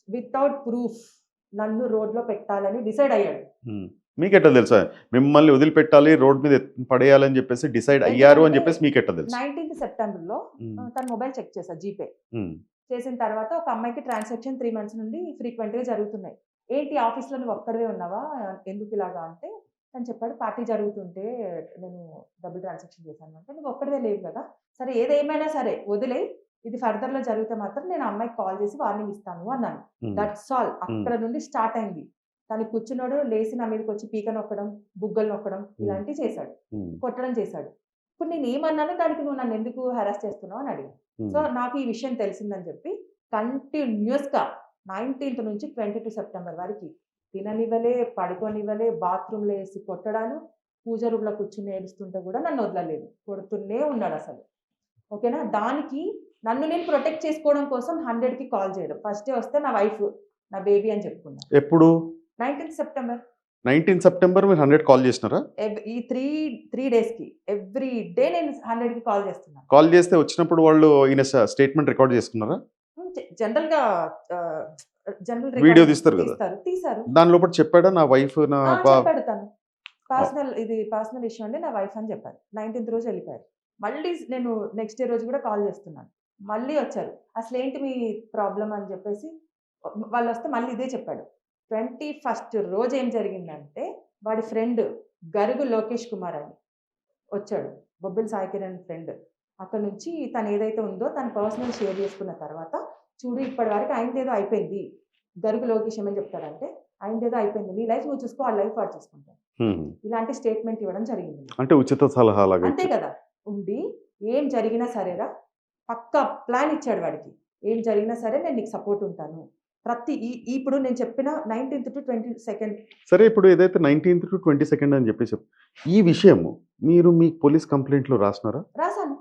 వితౌట్ ప్రూఫ్ నన్ను రోడ్లో పెట్టాలని డిసైడ్ అయ్యాడు. మీకెట్టా తెలుసా మిమ్మల్ని వదిలిపెట్టాలి, రోడ్ మీద పడేయాలని చెప్పేసి డిసైడ్ అయ్యారు అని చెప్పేసి మీకెట్టా తెలుసు? 19th సెప్టెంబర్లో తన మొబైల్ చెక్ చేశా, జీపే చేసిన తర్వాత ఒక అమ్మాయికి ట్రాన్సాక్షన్ 3 months నుండి ఫ్రీక్వెంట్గా జరుగుతున్నాయి. ఏంటి ఆఫీస్లో నువ్వు ఒక్కడవే ఉన్నావా, ఎందుకు ఇలాగా అంటే అని చెప్పాడు. పార్టీ జరుగుతుంటే నేను డబ్బులు ట్రాన్సాక్షన్ చేశాను అంటే, నువ్వు ఒక్కడే లేవు కదా, సరే ఏదేమైనా సరే వదిలే, ఇది ఫర్దర్లో జరిగితే మాత్రం నేను అమ్మాయికి కాల్ చేసి వార్నింగ్ ఇస్తాను అన్నాను. That's all. అక్కడ నుండి స్టార్ట్ అయింది. తను కూర్చున్నాడు, లేచి నా మీదకి వచ్చి పీక నొక్కడం, బుగ్గలు నొక్కడం ఇలాంటివి చేశాడు, కొట్టడం చేశాడు. ఇప్పుడు నేను ఏమన్నాను దానికి నువ్వు నన్ను ఎందుకు హెరాస్ చేస్తున్నావు అని అడిగాను. సో నాకు ఈ విషయం తెలిసిందని చెప్పి కంటిన్యూస్గా 19th నుంచి 22 సెప్టెంబర్ వరకు తిననివ్వలే, పడుకోనివ్వలే, బాత్రూంలో వేసి కొట్టడాలు, పూజ రూమ్లో కూర్చుని ఏడుస్తుంటే కూడా నన్ను వదలలేదు, కొడుతూనే ఉన్నాడు అసలు. ఓకేనా, దానికి నన్ను నేను ప్రొటెక్ట్ చేసుకోవడం కోసం 100కి కాల్ చేయడం. ఫస్ట్ డే వస్తే నా వైఫ్, నా బేబీ అని చెప్పుకున్నా. ఎప్పుడు 19th సెప్టెంబర్ 19 సెప్టెంబర్ మీరు 100 కాల్ చేసినారా? ఈ త్రీ డేస్కి ఎవ్రీ డే నేను 100కి కాల్ చేస్తున్నాను. కాల్ చేస్తే వచ్చినప్పుడు వాళ్ళు ఈయన స్టేట్మెంట్ రికార్డ్ చేసుకున్నారా? జనరల్గా జనరల్ వీడియో తీస్తారు కదా, తీశారు. దాని లోపల చెప్పాడా నా వైఫ్ నా చెప్పాడు తను, పర్సనల్ ఇష్యూ అండి నా వైఫ్ అని చెప్పారు. 19th రోజు వెళ్ళిపోయారు. మళ్ళీ నేను నెక్స్ట్ డే రోజు కూడా కాల్ చేస్తున్నాను, మళ్ళీ వచ్చారు. అసలు ఏంటి మీ ప్రాబ్లం అని చెప్పేసి వాళ్ళు వస్తే మళ్ళీ ఇదే చెప్పాడు. 21st రోజు ఏం జరిగిందంటే వాడి ఫ్రెండ్ గరుగు లోకేష్ కుమార్ అని వచ్చాడు, బొబ్బిలి సాయి కిరణ్ ఫ్రెండ్. అక్కడ నుంచి తను ఏదైతే ఉందో తను పర్సనల్ షేర్ చేసుకున్న తర్వాత, చూడు ఇప్పటి వరకు ఆయనదేదో అయిపోయింది, గరుగు లోకేష్ ఏమని చెప్తాడంటే ఆయనదేదో అయిపోయింది, నీ లైఫ్ నువ్వు చూసుకో, వాళ్ళ లైఫ్ వాడు చూసుకుంటాడు. ఇలాంటి స్టేట్మెంట్ ఇవ్వడం జరిగింది. అంటే ఉచిత సలహా అంతే కదా, ఉండి ఏం జరిగినా సరేరా, పక్కా ప్లాన్ ఇచ్చాడు వాడికి, ఏం జరిగినా సరే నేను నీకు సపోర్ట్ ఉంటాను. ప్రతి ఇప్పుడు నేను చెప్పిన 19th to 22nd. సరే, ఇప్పుడు ఏదైతే 19th to 22nd అని చెప్పేసి ఈ విషయము మీరు మీ పోలీస్ కంప్లైంట్లో రాసినారా? రాశాను.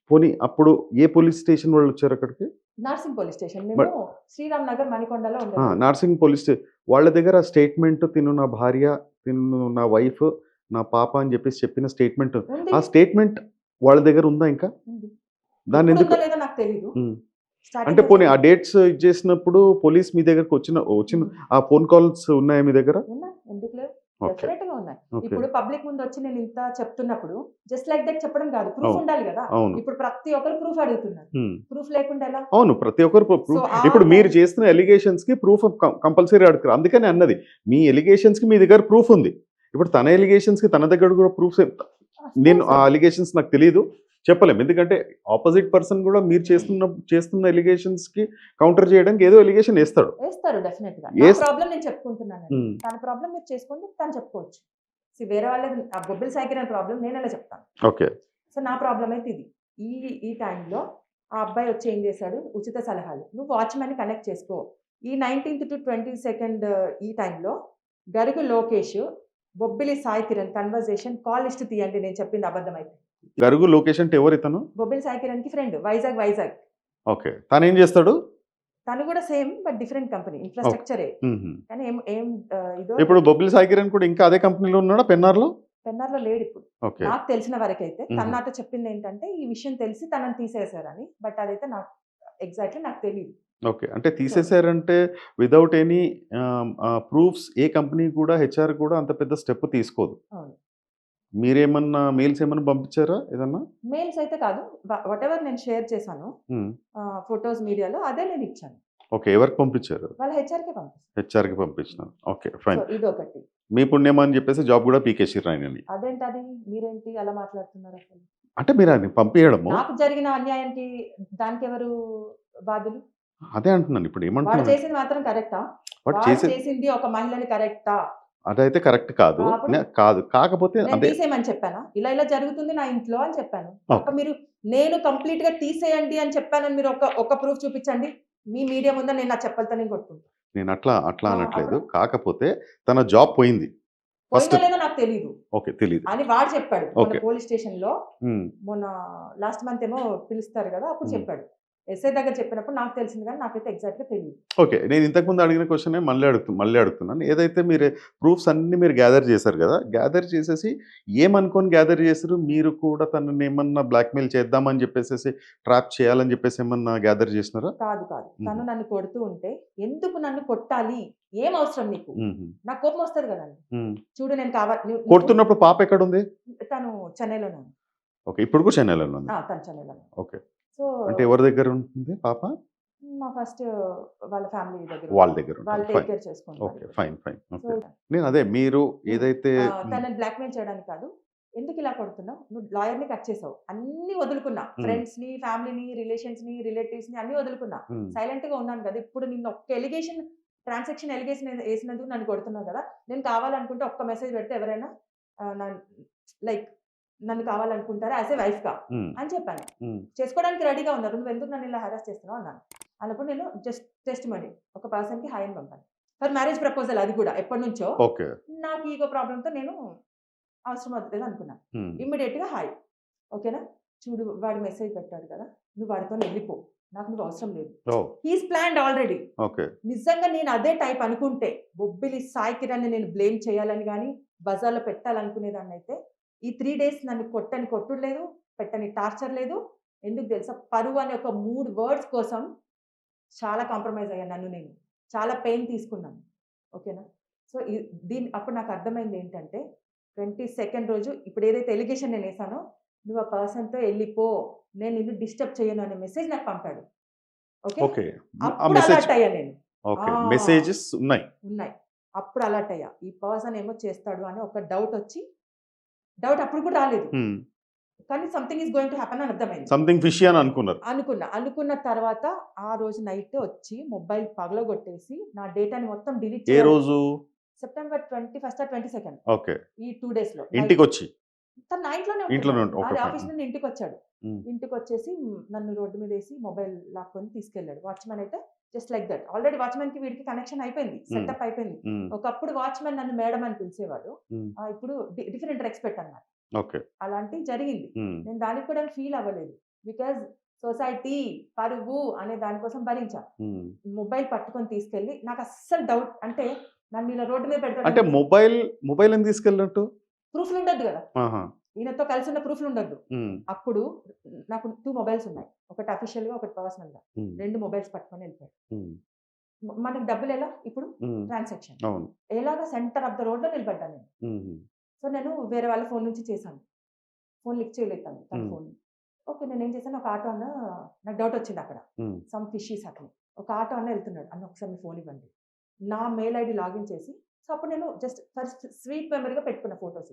పోనీ అప్పుడు ఏ పోలీస్ స్టేషన్ వాళ్ళు వచ్చారు అక్కడికి? Narsing police station. మేము శ్రీరామ్ నగర్ మణికొండలో ఉన్నాం. నార్సింగ్ పోలీస్ వాళ్ళ దగ్గర స్టేట్మెంట్, తిను నా భార్య, తిను నా వైఫ్, నా పాప అని చెప్పేసి చెప్పిన స్టేట్మెంట్, ఆ స్టేట్మెంట్ వాళ్ళ దగ్గర ఉందా ఇంకా? దాన్ని ఎందుకు లేదో నాకు తెలియదు. అంటే పోనీ ఆ డేట్స్ ఇచ్చేసినప్పుడు పోలీస్ మీ దగ్గరకు వచ్చిన ఆ ఫోన్ కాల్స్ ఉన్నాయా మీ దగ్గర? ఎందుకు లేదు, డెఫినెట్ గా ఉన్నాయి. ఇప్పుడు పబ్లిక్ ముందు వచ్చి నేను ఇంత చెప్తున్నప్పుడు జస్ట్ లైక్ దట్ చెప్పడం కాదు, ప్రూఫ్ ఉండాలి కదా. ఇప్పుడు ప్రతి ఒక్కరు ప్రూఫ్ అడుగుతున్నారు, ప్రూఫ్ లేకుండా ఎలా? అవును, ప్రతి ఒక్కరు ప్రూఫ్. ఇప్పుడు మీరు చేస్తున్న ఎలిగేషన్స్ కి ప్రూఫ్ కంపల్సరీ అడుగుతారు. అందుకని అన్నది మీ ఎలిగేషన్స్ కి మీ దగ్గర ప్రూఫ్ ఉంది. ఇప్పుడు తన ఎలిగేషన్స్ కి తన దగ్గర కూడా ప్రూఫ్. నేను ఆ ఎలిగేషన్స్ నాకు తెలియదు, చెప్పలేము. ఎందుకంటే ఆపోజిట్ పర్సన్ కూడా మీరు చేస్తున్న ఎలిగేషన్స్ కి కౌంటర్ చేయడానికి ఏదో ఎలిగేషన్ వేస్తాడు. డెఫినెట్ గా. ప్రాబ్లం నేను చెప్పుకుంటున్నాను, తన ప్రాబ్లం మీరు చేసుకోండి, తను చెప్పుకోవచ్చు. వేరే వాళ్ళ బొబ్బిలి సాయి కిరణ్ ప్రాబ్లం నేను ఎలా చెప్తాను? ఓకే. సో నా ప్రాబ్లం అయితే ఇది. ఈ టైంలో ఆ అబ్బాయి వచ్చి ఏం చేశాడు, ఉచిత సలహాలు, నువ్వు వాచ్మెన్ కనెక్ట్ చేసుకో. ఈ 19th to 22nd ఈ టైంలో గరుగు లోకేష్, Bobbili Sai Kiran conversation call list తీయండి, నేను చెప్పింది అబద్ధం అయితే. గరుగు లోకేష్ అంటే ఎవరు ఇతను? బొబ్బిలి సాయి కిరణ్ కి ఫ్రెండ్, వైజాగ్. ఓకే. తను ఏం చేస్తాడు? తను కూడా సేమ్ బట్ డిఫరెంట్ కంపెనీ, ఇన్ఫ్రాస్ట్రక్చరే. కానీ ఏం ఇదో. ఇప్పుడు బొబ్బిలి సాయి కిరణ్ కూడా ఇంకా అదే కంపెనీలో ఉన్నాడా? పెన్నార్లో లేడు ఇప్పుడు, నాకు తెలిసిన వరకైతే. తను నాతో చెప్పింది ఏంటంటే ఈ విషయం తెలిసి తనని తీసేశారని, బట్ అదైతే నాకు ఎగ్జాక్ట్లీ నాకు తెలియదు. ఓకే. అంటే తీసేశారంటే వితౌట్ ఎనీ ప్రూఫ్స్ ఏ కంపెనీ కూడా, హెచ్ఆర్ కూడా అంత పెద్ద స్టెప్ తీసుకోదు. మీరేమన్నా మెయిల్స్ ఏమన్నా పంపించారా? ఏదన్నా మెయిల్స్ అయితే కాదు, వాట్ ఎవర్ నేను షేర్ చేశాను ఫొటోస్ మీడియాలో, అదే నేను ఇచ్చాను. ఓకే. ఎవరికి పంపించారు? వాళ్ళ హెచ్ఆర్కి పంపించినారు. Okay, fine. ఇదొకటి మీ పుణ్యం అని చెప్పేసి జాబ్ కూడా పీకేసిర్రు ఆయనని. అదేంటి, అది మీరేంటి అలా మాట్లాడుతున్నారు అసలు? అంటే మీరు ఆయన పంపించడము, నాకు జరిగిన అన్యాయానికి దానికి ఎవరు బాధ్యులు? అదే అంటున్నాను. ఇప్పుడు వాడు ఏమంటున్నాను, చేసింది మాత్రం కరెక్టా? చేసింది ఒక మహిళని కరెక్టా? అదైతే కరెక్ట్ కాదు. కాకపోతే తీసేయమని చెప్పాను, ఇలా జరుగుతుంది నా ఇంట్లో అని చెప్పాను. మీరు నేను కంప్లీట్ గా తీసేయండి అని చెప్పానని మీరు ఒక ప్రూఫ్ చూపించండి మీ మీడియా ముందు, నేను నా చెప్పలతో నేను కొట్టుకుంటాను. నేను అట్లా అనట్లేదు. కాకపోతే తన జాబ్ పోయింది ఫస్ట్, లేదో నాకు తెలియదు. ఓకే, తెలియదు అని వాడు చెప్పాడు పోలీస్ స్టేషన్ లో. మొన్న లాస్ట్ మంత్ ఏమో పిలుస్తారు కదా, అప్పుడు చెప్పాడు. ఎస్ఐ దగ్గర చెప్పినప్పుడు నాకు తెలిసింది, కానీ నాకైతే ఎగ్జాక్ట్ గా తెలియదు. ఓకే. నేను ఇంతకుముందు అడిగిన క్వశ్చన్ మళ్ళీ అడుగుతున్నాను. ఏదైతే మీరు ప్రూఫ్స్ అన్ని మీరు గ్యాదర్ చేశారు కదా, గ్యాదర్ చేసేసి ఏమనుకొని గ్యాదర్ చేశారు? మీరు కూడా తనని ఏమన్నా బ్లాక్మెయిల్ చేద్దామని చెప్పేసి, ట్రాప్ చేయాలని చెప్పేసి ఏమన్నా గ్యాదర్ చేసినారా? కాదు. తను నన్ను కొడుతూ ఉంటే ఎందుకు నన్ను కొట్టాలి, ఏం అవసరం నీకు? నాకు కోపం వస్తుంది కదండి. చూడు నేను కావాలి. కొడుతున్నప్పుడు పాప ఎక్కడ ఉంది? తను చెన్నైలోనే. ఓకే. ఇప్పుడు కూడా చెన్నైలోనే ఉంది. తను చెన్నైలోనే. ఓకే. అంటే ఎవరి దగ్గర ఉంటుంది పాప? మా ఫస్ట్ వాళ్ళ ఫ్యామిలీ దగ్గర. వాళ్ళ దగ్గర వాళ్ళు టేక్ కేర్ చేసుకుంటారు. Okay, fine. నేను అదే, మీరు ఏదైతే తనని బ్లాక్మెయిల్ చేయడానికి కాదు, ఎందుకు ఇలా కొడుతున్నావు, నువ్వు లాయర్ని కట్ చేసావు, అన్ని వదులుకున్నా, ఫ్రెండ్స్ ని, ఫ్యామిలీని, రిలేషన్స్ ని, రిలేటివ్స్ ని అన్ని వదులుకున్నా, సైలెంట్ గా ఉన్నాను కదా. ఇప్పుడు నిన్న ఒక్క ట్రాన్సాక్షన్ ఎలిగేషన్ వేసినందుకు నన్ను కొడుతున్నావు కదా. నేను కావాలనుకుంటే ఒక్క మెసేజ్ పెడితే ఎవరైనా లైక్ నన్ను కావాలనుకుంటారా యాజ్ ఏ వైఫ్ గా అని చెప్పాను. చేసుకోవడానికి రెడీగా ఉన్నారు, నువ్వు ఎందుకు నన్ను ఇలా హెరాస్ చేస్తున్నావు అన్నాను. అన్నప్పుడు నేను జస్ట్ టెస్ట్ మనీ ఒక పర్సన్కి హాయ్ అని పంపాను ఫర్ మ్యారేజ్ ప్రపోజల్. అది కూడా ఎప్పటి నుంచో ఓకే. నాకు ఈగో ప్రాబ్లంతో నేను అవసరం అవుతుంది అనుకున్నాను. ఇమ్మీడియట్గా హాయ్, ఓకేనా, చూడు వాడు మెసేజ్ పెట్టాడు కదా, నువ్వు వాడితో వెళ్ళిపో, నాకు నువ్వు అవసరం లేదు. He's planned already. ఓకే. నిజంగా నేను అదే టైప్ అనుకుంటే బొబ్బిలి సాయి కిరణ్ నేను బ్లేమ్ చేయాలని కానీ బజార్లో పెట్టాలనుకునేదాన్ని అయితే ఈ 3 days నన్ను కొట్టని కొట్టుడు లేదు, పెట్టని టార్చర్ లేదు. ఎందుకు తెలుసా, పరువు అనే ఒక 3 words కోసం చాలా కాంప్రమైజ్ అయ్యాను నన్ను నేను, చాలా పెయిన్ తీసుకున్నాను. ఓకేనా. సో దీని అప్పుడు నాకు అర్థమైంది ఏంటంటే 22nd రోజు ఇప్పుడు ఏదైతే ఎలిగేషన్ నేను వేసానో, నువ్వు ఆ పర్సన్తో వెళ్ళిపో, నేను నిన్ను డిస్టర్బ్ చేయను అనే మెసేజ్ నాకు పంపాడు. ఓకే. ఓకే. అప్పుడు అలర్ట్ అయ్యా నేను. ఓకే. మెసేజెస్ ఉన్నాయి. అప్పుడు అలర్ట్ అయ్యా, ఈ పర్సన్ ఏమో చేస్తాడు అని ఒక డౌట్ వచ్చి, డౌట్ అప్పుడు కూడా రాలేదు కానీ something is going to happen అని అర్థమైంది. సంథింగ్ ఫిషీ అని అనుకున్న తర్వాత ఆ రోజు నైట్ వచ్చి మొబైల్ పగలగొట్టేసి నా డేటాని మొత్తం డిలీట్ ఏ రోజు? September 21st or 22nd. Okay. ఈ 2 days లో ఇంటికి వచ్చి తను నా ఇంట్లోనే ఆఫీస్ నుండి ఇంటికి వచ్చాడు. ఇంటికి వచ్చేసి నన్ను రోడ్డు మీద వేసి మొబైల్ లాక్కొని తీసుకెళ్లాడు. వాచ్మెన్ అయితే just like that, already watchman కి వీడికి కనెక్షన్ అయిపోయింది, సెటప్ అయిపోయింది. ఒకప్పుడు వాచ్మెన్ నన్ను మేడం అని పిలిచేవాడు, ఇప్పుడు డిఫరెంట్ రెస్పెక్ట్ అన్నమాట. అలాంటివి జరిగింది. నేను దానికి కూడా ఫీల్ అవ్వలేదు, బికాజ్ సొసైటీ పరువు అనే దానికోసం భరించా. మొబైల్ పట్టుకొని తీసుకెళ్లి నాకు అస్సలు డౌట్, అంటే నన్ను ఇలా రోడ్డు మీద పెడతాడు అంటే మొబైల్ అని తీసుకెళ్ళినట్టు ప్రూఫ్లు ఉండద్దు కదా, ఈయనతో కలిసి ఉన్న ప్రూఫ్లు ఉండద్దు. అప్పుడు నాకు 2 mobiles ఉన్నాయి, ఒకటి అఫీషియల్ గా ఒకటి పర్సనల్ గా, 2 mobiles పట్టుకొని వెళ్ళిపోయాడు. మనకు డబ్బులు ఎలా ఇప్పుడు ట్రాన్సాక్షన్ ఎలాగా సెంటర్ ఆఫ్ ద రోడ్ లో నిలబడ్డాను నేను. సో నేను వేరే వాళ్ళ ఫోన్ నుంచి చేశాను, ఫోన్ లిఫ్ట్ చేయలేదు తన ఫోన్. ఓకే, నేను ఏం చేశాను, ఒక ఆటో అన్న, నాకు డౌట్ వచ్చింది అక్కడ సమ్ ఫిషీస్ అట్లా, ఒక ఆటో అన్న వెళ్తున్నాడు, అన్న ఒకసారి మీ ఫోన్ ఇవ్వండి, నా మెయిల్ ఐడి లాగిన్ చేసి. సో అప్పుడు నేను జస్ట్ ఫస్ట్ స్వీట్ మెమరీగా పెట్టుకున్న ఫొటోస్,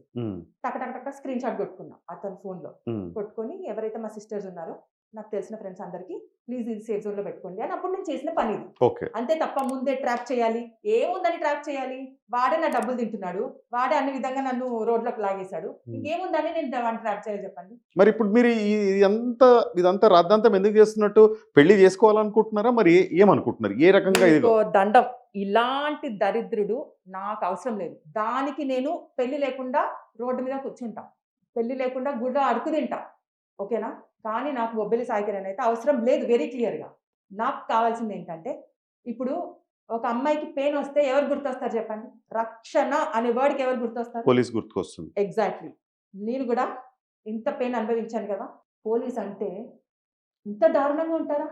టక్ స్క్రీన్ షాట్ కొట్టుకున్నా అతని ఫోన్ లో, కొట్టుకొని ఎవరైతే మా సిస్టర్స్ ఉన్నారో నాకు తెలిసిన ఫ్రెండ్స్ అందరికి ప్లీజ్ ఇది సేఫ్ జోన్ లో పెట్టుకోండి అని అప్పుడు నేను చేసిన పని ఇది. అంతే తప్ప ముందే ట్రాప్ చేయాలి ఏముందని ట్రాప్ చేయాలి, వాడే నా డబ్బులు తింటున్నాడు, వాడే అన్ని విధంగా నన్ను రోడ్లోకి లాగేశాడు, ఇంకేముందని నేను వాడిని ట్రాప్ చేయాలి చెప్పండి. మరి ఇప్పుడు మీరు ఇదంతా రాద్ధాంతం ఎందుకు చేస్తున్నట్టు, పెళ్లి చేసుకోవాలనుకుంటున్నారా, మరి ఏమనుకుంటున్నారు, ఏ రకంగా? దండం, ఇలాంటి దరిద్రుడు నాకు అవసరం లేదు. దానికి నేను పెళ్లి లేకుండా రోడ్డు మీద కూర్చుంటా, పెళ్లి లేకుండా గుడ్డ అడుగు తింటా, ఓకేనా. కానీ నాకు బొబ్బిలి సాయి కిరణ్ అయితే అవసరం లేదు, వెరీ క్లియర్గా. నాకు కావాల్సింది ఏంటంటే, ఇప్పుడు ఒక అమ్మాయికి పెయిన్ వస్తే ఎవరు గుర్తొస్తారు చెప్పండి, రక్షణ అనే వర్డ్కి ఎవరు గుర్తొస్తారు? పోలీస్ గుర్తుకొస్తుంది. ఎగ్జాక్ట్లీ. నేను కూడా ఇంత పెయిన్ అనుభవించాను కదా, పోలీస్ అంటే ఇంత దారుణంగా ఉంటారా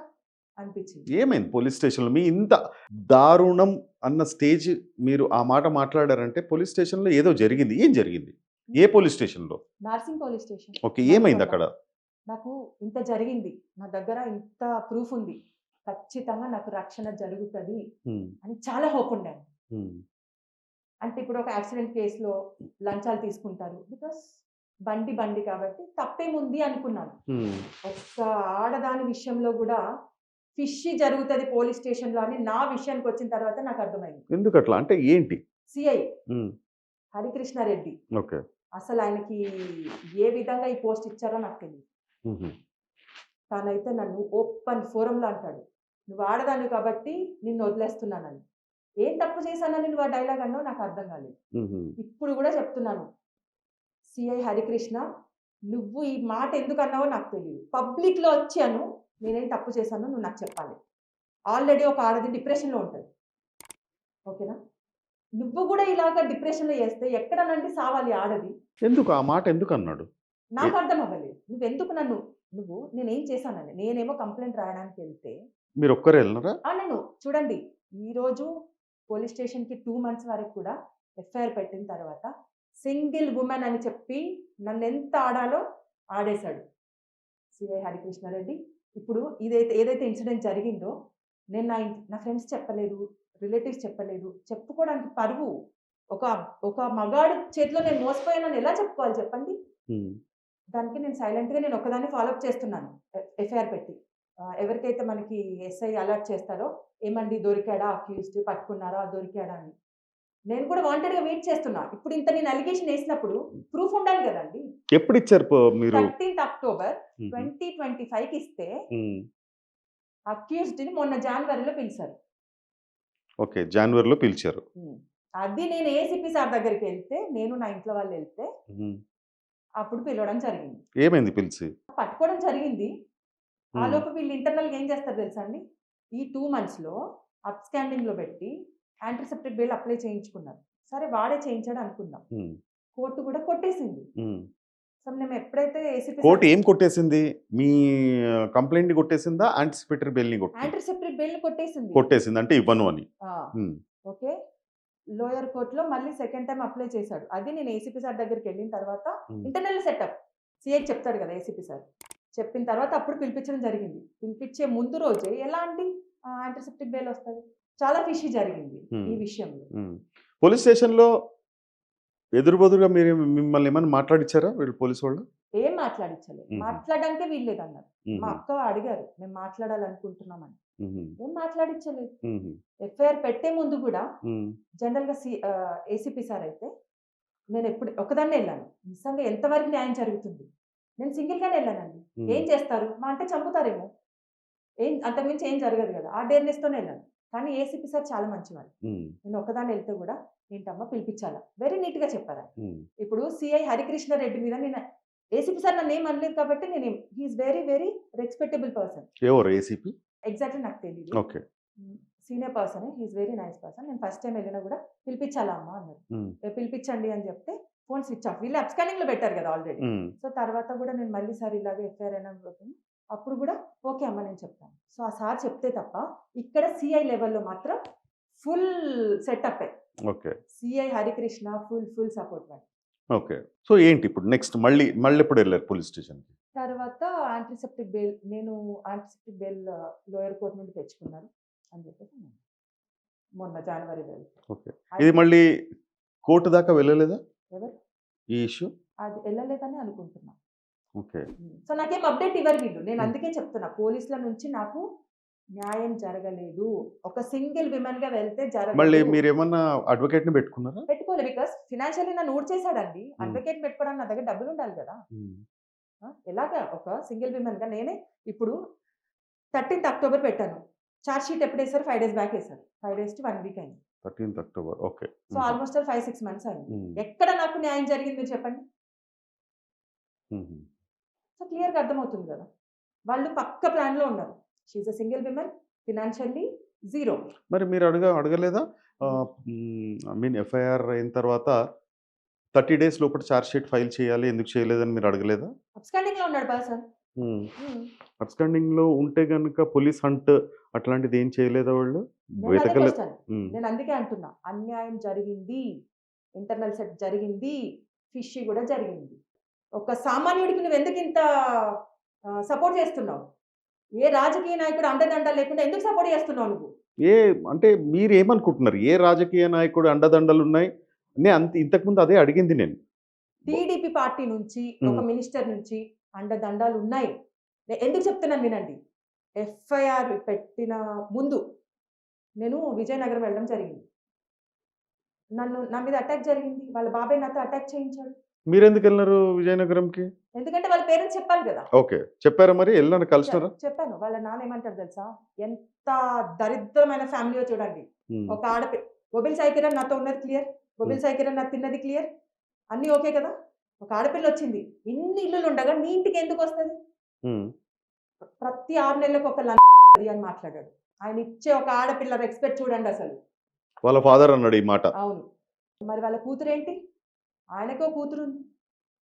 అనిపించింది. ఏమైంది పోలీస్ స్టేషన్లో మీ ఇంత దారుణం అన్న స్టేజ్, మీరు ఆ మాట మాట్లాడారంటే పోలీస్ స్టేషన్లో ఏదో జరిగింది. ఏం జరిగింది? ఏ పోలీస్ స్టేషన్లో? Narsingi police station. ఓకే, ఏమైంది అక్కడ? నాకు ఇంత జరిగింది, నా దగ్గర ఇంత ప్రూఫ్ ఉంది, ఖచ్చితంగా నాకు రక్షణ జరుగుతుంది అని చాలా హోప్ ఉండాను. అంటే ఇప్పుడు ఒక యాక్సిడెంట్ కేసులో లంచాలు తీసుకుంటారు, బికాస్ బండి కాబట్టి తప్పేముంది అనుకున్నాను. ఒక్క ఆడదాని విషయంలో కూడా ఫిషి జరుగుతుంది పోలీస్ స్టేషన్లో అని నా విషయానికి వచ్చిన తర్వాత నాకు అర్థమైంది. ఎందుకు అట్లా అంటే ఏంటి? సిఐ హరికృష్ణారెడ్డి, అసలు ఆయనకి ఏ విధంగా ఈ పోస్ట్ ఇచ్చారో నాకు తెలియదు. తనైతే నన్ను ఓపెన్ ఫోరంలో అంటాడు, నువ్వు ఆడదాన్ని కాబట్టి నిన్ను వదిలేస్తున్నానని. ఏం తప్పు చేశానని నువ్వు ఆ డైలాగ్ అన్నావు నాకు అర్థం కాలేదు. ఇప్పుడు కూడా చెప్తున్నాను, సిఐ హరికృష్ణ, నువ్వు ఈ మాట ఎందుకు అన్నావో నాకు తెలియదు. పబ్లిక్లో వచ్చాను, నేనేం తప్పు చేశానో నువ్వు నాకు చెప్పాలి. ఆల్రెడీ ఒక ఆడది డిప్రెషన్లో ఉంటుంది, ఓకేనా. నువ్వు కూడా ఇలాగ డిప్రెషన్లో చేస్తే ఎక్కడ నుండి సావాలి ఆడది? ఎందుకు ఆ మాట ఎందుకు అన్నాడు నాకు అర్థం అవ్వలేదు. నువ్వెందుకు నేనేం చేశానని. నేనేమో కంప్లైంట్ రాయడానికి వెళ్తే మీరు ఒక్కరే వెళ్ళినారా? నేను చూడండి, ఈరోజు పోలీస్ స్టేషన్కి 2 months వరకు కూడా ఎఫ్ఐఆర్ పెట్టిన తర్వాత సింగిల్ ఉమెన్ అని చెప్పి నన్ను ఎంత ఆడాలో ఆడేశాడు సిఐ హరికృష్ణారెడ్డి. ఇప్పుడు ఏదైతే ఇన్సిడెంట్ జరిగిందో నేను నా ఫ్రెండ్స్ చెప్పలేదు, రిలేటివ్స్ చెప్పలేదు, చెప్పుకోవడానికి పరువు. ఒక మగాడు చేతిలో నేను మోసపోయానని ఎలా చెప్పుకోవాలి చెప్పండి. దానికి నేను సైలెంట్గా నేను ఒకదాన్ని ఫాలోఅప్ చేస్తున్నాను, ఎఫ్ఐఆర్ పెట్టి. ఎవరికైతే మనకి ఎస్ఐ అలర్ట్ చేస్తారో, ఏమండి దొరికాడా అక్యూజ్డ్, పట్టుకున్నారా, దొరికాడా అని. నేను కూడా వాంటెడ్గా వెయిట్ చేస్తున్నా. ఇప్పుడు ఇంత నేను అలిగేషన్ వేసినప్పుడు ప్రూఫ్ ఉండాలి కదండి. ఎప్పుడు ఇచ్చారు మీరు? 13th October 2025కి ఇస్తే అక్యూజ్డ్ని మొన్న జనవరిలో పిలిచారు. ఓకే. జనవరిలో పిలిచారు. అది నేను ఏసీపీ సార్ దగ్గరికి వెళ్తే, నేను నా ఇంట్లో వాళ్ళు వెళ్తే హ్మ్. అప్పుడు పిలవడం జరిగింది. ఏమైంది పిలిచి? పట్టుకోవడం జరిగింది. హ్మ్. ఆలోపు వీళ్ళు ఇంటర్నల్‌గా ఏం చేస్తారు తెలుసా అండి? ఈ 2 మంత్స్‌లో అబ్‌స్కాండింగ్‌లో పెట్టి యాంటిసెప్టిక్ బెయిల్ అప్లై చేయించుకున్నారు. సరే వాడే చేయించాడు అనుకుందాం. హ్మ్. కోర్టు కూడా కొట్టేసింది. హ్మ్. సో మేము ఎప్పుడైతే ఏసీపీ కోర్ట్ ఏం కొట్టేసింది? మీ కంప్లెయింట్‌ని కొట్టేసిందా? యాంటిసిపేటరీ బెయిల్‌ని యాంటిసెప్టిక్ బెయిల్‌ని కొట్టేసింది. కొట్టేసింది. అంటే ఇవ్వను అని. ఆ! హ్మ్. ఓకే. లోయర్ కోర్ట్‌లో మళ్ళీ సెకండ్ టైమ్ అప్లై చేశాడు. అది నేను ఏసీపీ సార్ దగ్గరికెళ్ళిన తర్వాత హ్మ్. ఇంటర్నల్ సెటప్ సీఐకి చెప్తాడు కదా ఏసీపీ సార్. చెప్పిన తర్వాత అప్పుడు పిలిపించడం జరిగింది. పిలిపించే ముందు రోజే ఎలాంటి యాంటిసెప్టిక్ బెయిల్ వస్తది? చాలా ఫిషీ జరిగింది హ్మ్. ఈ విషయంలో. హ్మ్. పోలీస్ స్టేషన్‌లో ఎదురు బెదురుగా మీరు మిమ్మల్ని ఏమన్నా మాట్లాడిచ్చారా వీళ్ళు పోలీసు వాళ్ళు? ఏం మాట్లాడించలేదు. హుహు. మాట్లాడడానికే వీల్లేదన్నారు. మా హుహు. అక్క అడిగారు. మేము మాట్లాడాలనుకుంటున్నామని. హుహు. ఏం మాట్లాడించలేదు. హుహు. ఎఫ్ఐఆర్ పెట్టే ముందు కూడా హ్మ్. జనరల్‌గా ఏసీపీ సార్ అయితే నేనెప్పుడు ఒక్కదాన్నే ఎళ్ళాను. నిజంగా ఎంతవరకు న్యాయం జరుగుతుంది? నేను సింగిల్‌గానే ఎళ్ళానండి. హ్మ్. ఏం చేస్తారు? మా అంటే చంపుతారేమో! అంతకుమించి ఏం జరగదు గదా! ఆ డేర్‌నెస్‌తోనే ఎళ్ళాను. కానీ ఏసీపీ సార్ చాలా మంచివారు. హ్మ్. నేను ఒక్కదాన్నే ఎళ్తే గూడా ఏంటమ్మా పిలిపిచ్చాలా? వెరీ నీట్‌గా చెప్పారాయన. హ్మ్. ఇప్పుడు సీఐ హరికృష్ణ రెడ్డి మీద నేను ఏసీపీ సార్ నన్నేం అనలేదు కాబట్టి he is very, very respectable person. ఎవరు ఏసీపీ? ఎగ్జాక్ట్‌లీ నాకు తెలీదు. ఓకే. సీనియర్ పర్సనే. He is very nice person. నేను ఫస్ట్ టైమ్ ఎళ్ళినా గూడా పిలిపిచ్చాలా అమ్మా అన్నారు. హ్మ్. పిలిపిచ్చండి అని జెప్తే ఫోన్ స్విచ్ ఆఫ్. వీళ్ళు అబ్‌స్కానింగ్‌లో పెట్టారు గదా! ఆల్రెడీ. హ్మ్. సో, తర్వాత గూడా నేను మళ్ళీ సార్ ఇలాగే ఎఫ్ఐఆర్ అయినా పోతుంది. అప్పుడు గూడా ఓకే అమ్మ నేను చెప్తాను. సో, ఆ సార్ చెప్తే తప్ప ఇక్కడ సీఐ లెవెల్‌లో మాత్రం ఫుల్ సెటప్పే. Okay. CI Harikrishna full support వాడు. ఓకే. సో, ఏంటి ఇప్పుడు నెక్స్ట్ మళ్ళెప్పుడెళ్లారు పోలీస్ స్టేషన్‌కి? తర్వాత నేను యాంటిసెప్టిక్ బెయిల్ లోయర్ కోర్ట్ నుండి తెచ్చుకున్నాను అని జెప్పేసి అన్నాను. మొన్న జనవరిలో వెళ్తే. ఓకే. ఇది మళ్ళీ కోర్ట్ దాకా వెళ్ళలేదా ఎవరు? ఈ ఇష్యూ? అది ఎళ్ళలేదని అనుకుంటున్నా. ఓకే. సో, నాకేం అప్డేట్ ఇవ్వరు వీళ్ళు. నేను హ్మ్. అందుకే చెప్తున్నా. పోలీసుల నుంచి నాకు న్యాయం జరగలేదు. ఒక సింగిల్ విమెన్‌గా వెళ్తే మళ్ళీ జరగదు. మీరేమన్నా అడ్వకేట్‌ని పెట్టుకున్నారా? పెట్టుకోలే. బికాజ్ ఫినాన్షియల్లీ నన్ను ఊడ్చేసాడండి. హ్మ్. అడ్వకేట్ పెట్టుకోవడానికి నా దగ్గర డబ్బులుండాలి గదా! హ్మ్. ఎలాగా ఒక సింగిల్ విమెన్‌గా నేనే ఇప్పుడు 13థ్ అక్టోబర్ పెట్టాను. చార్జ్ షీట్ ఎప్పుడేసారు? 5 డేస్ బ్యాక్ ఏసారు. 5 డేస్ టు 1 వీక్ అయింది. 13థ్ అక్టోబర్. ఓకే. సో, హుహు. ఆల్‌మోస్ట్ 5, 6 మంత్స్ అయింది. హ్మ్. ఎక్కడ నాకు న్యాయం జరిగింది మీరు చెప్పండి? హుహు. సో, క్లియర్‌గా అర్థమవుతుంది గదా! వాళ్ళు పక్క ప్లాన్‌లో ఉన్నారు. She is a single women. Financially zero. మరి మీరు అడగలేదా? ఐ మీన్ ఎఫ్ఐఆర్ అయిన తర్వాత 30 డేస్ లోపల చార్జ్ షీట్ ఫైల్ చేయాలి. ఎందుకు చేయలేదని మీరు అడగలేదా? అబ్‌స్కాండింగ్‌లో ఉన్నాడు పర్సన్. హ్మ్. హ్మ్. అబ్‌స్కాండింగ్‌లో ఉంటే గనుక పోలీస్ హంట్ అట్లాంటిది ఏం చేయలేదా వాళ్ళు? నేను అదే వెతకలే క్వెషన్. హ్మ్. నేను అందుకే అంటున్నా. అన్యాయం జరిగింది. ఇంటర్నల్ సెట్ జరిగింది. ఫిషీ గూడా జరిగింది. ఒక సామాన్యుడికి నువ్వెందుకింత సపోర్ట్ చేస్తున్నావు? ఏ రాజకీయ నాయకుడు అండదండ లేకుండా ఎందుకు సపోర్ట్ చేస్తున్నావు నువ్వు? ఏ అంటే మీరేమనుకుంటున్నారు? ఏ రాజకీయ నాయకుడు అండదండలున్నాయి? ఇంతకుముందు అదే అడిగింది నేను. టీడీపీ పార్టీ నుంచి, ఒక హ్మ్. మినిస్టర్ నుంచి అండదండాలున్నాయి. ఎందుకు చెప్తున్నాను వినండి. ఎఫ్ఐఆర్ పెట్టిన ముందు నేను విజయనగరం వెళ్ళడం జరిగింది. నా మీద అటాక్ జరిగింది. వాళ్ళ బాబాయ్ నాతో అటాక్ చేయించాడు. మీరెందుకెళ్లారు విజయనగరంకి? ఎందుకంటే వాళ్ళ పేరెంట్స్ చెప్పాలి గదా! ఓకే. చెప్పారా మరి? ఎళ్లారా కలిసినారా? చెప్పాను. వాళ్ళ నాన్న ఏమంటాడు తెలుసా? ఎంత దరిద్రమైన ఫ్యామిలీయో చూడండి. హ్మ్. ఒక బొబిలి సాయి కిరణ్ నాతో ఉన్నది క్లియర్. హ్మ్. బొబిలి సాయి కిరణ్ నాతో తిన్నది క్లియర్. అన్నీ ఓకే కదా! ఒక ఆడపిల్లొచ్చింది. ఇన్ని ఇల్లులుండగా నీ ఇంటికెందుకొస్తది? హ్మ్. ప్రతి 6 నెలలకు ఒక అని మాట్లాడాడు. ఆయన ఇచ్చే ఒక ఆడపిల్ల రెస్పెక్ట్ చూడండసలు. వాళ్ళ ఫాదర్ అన్నాడు ఈ మాట. అవును. మరి వాళ్ళ కూతురేంటి? ఆయనకో కూతురుంది.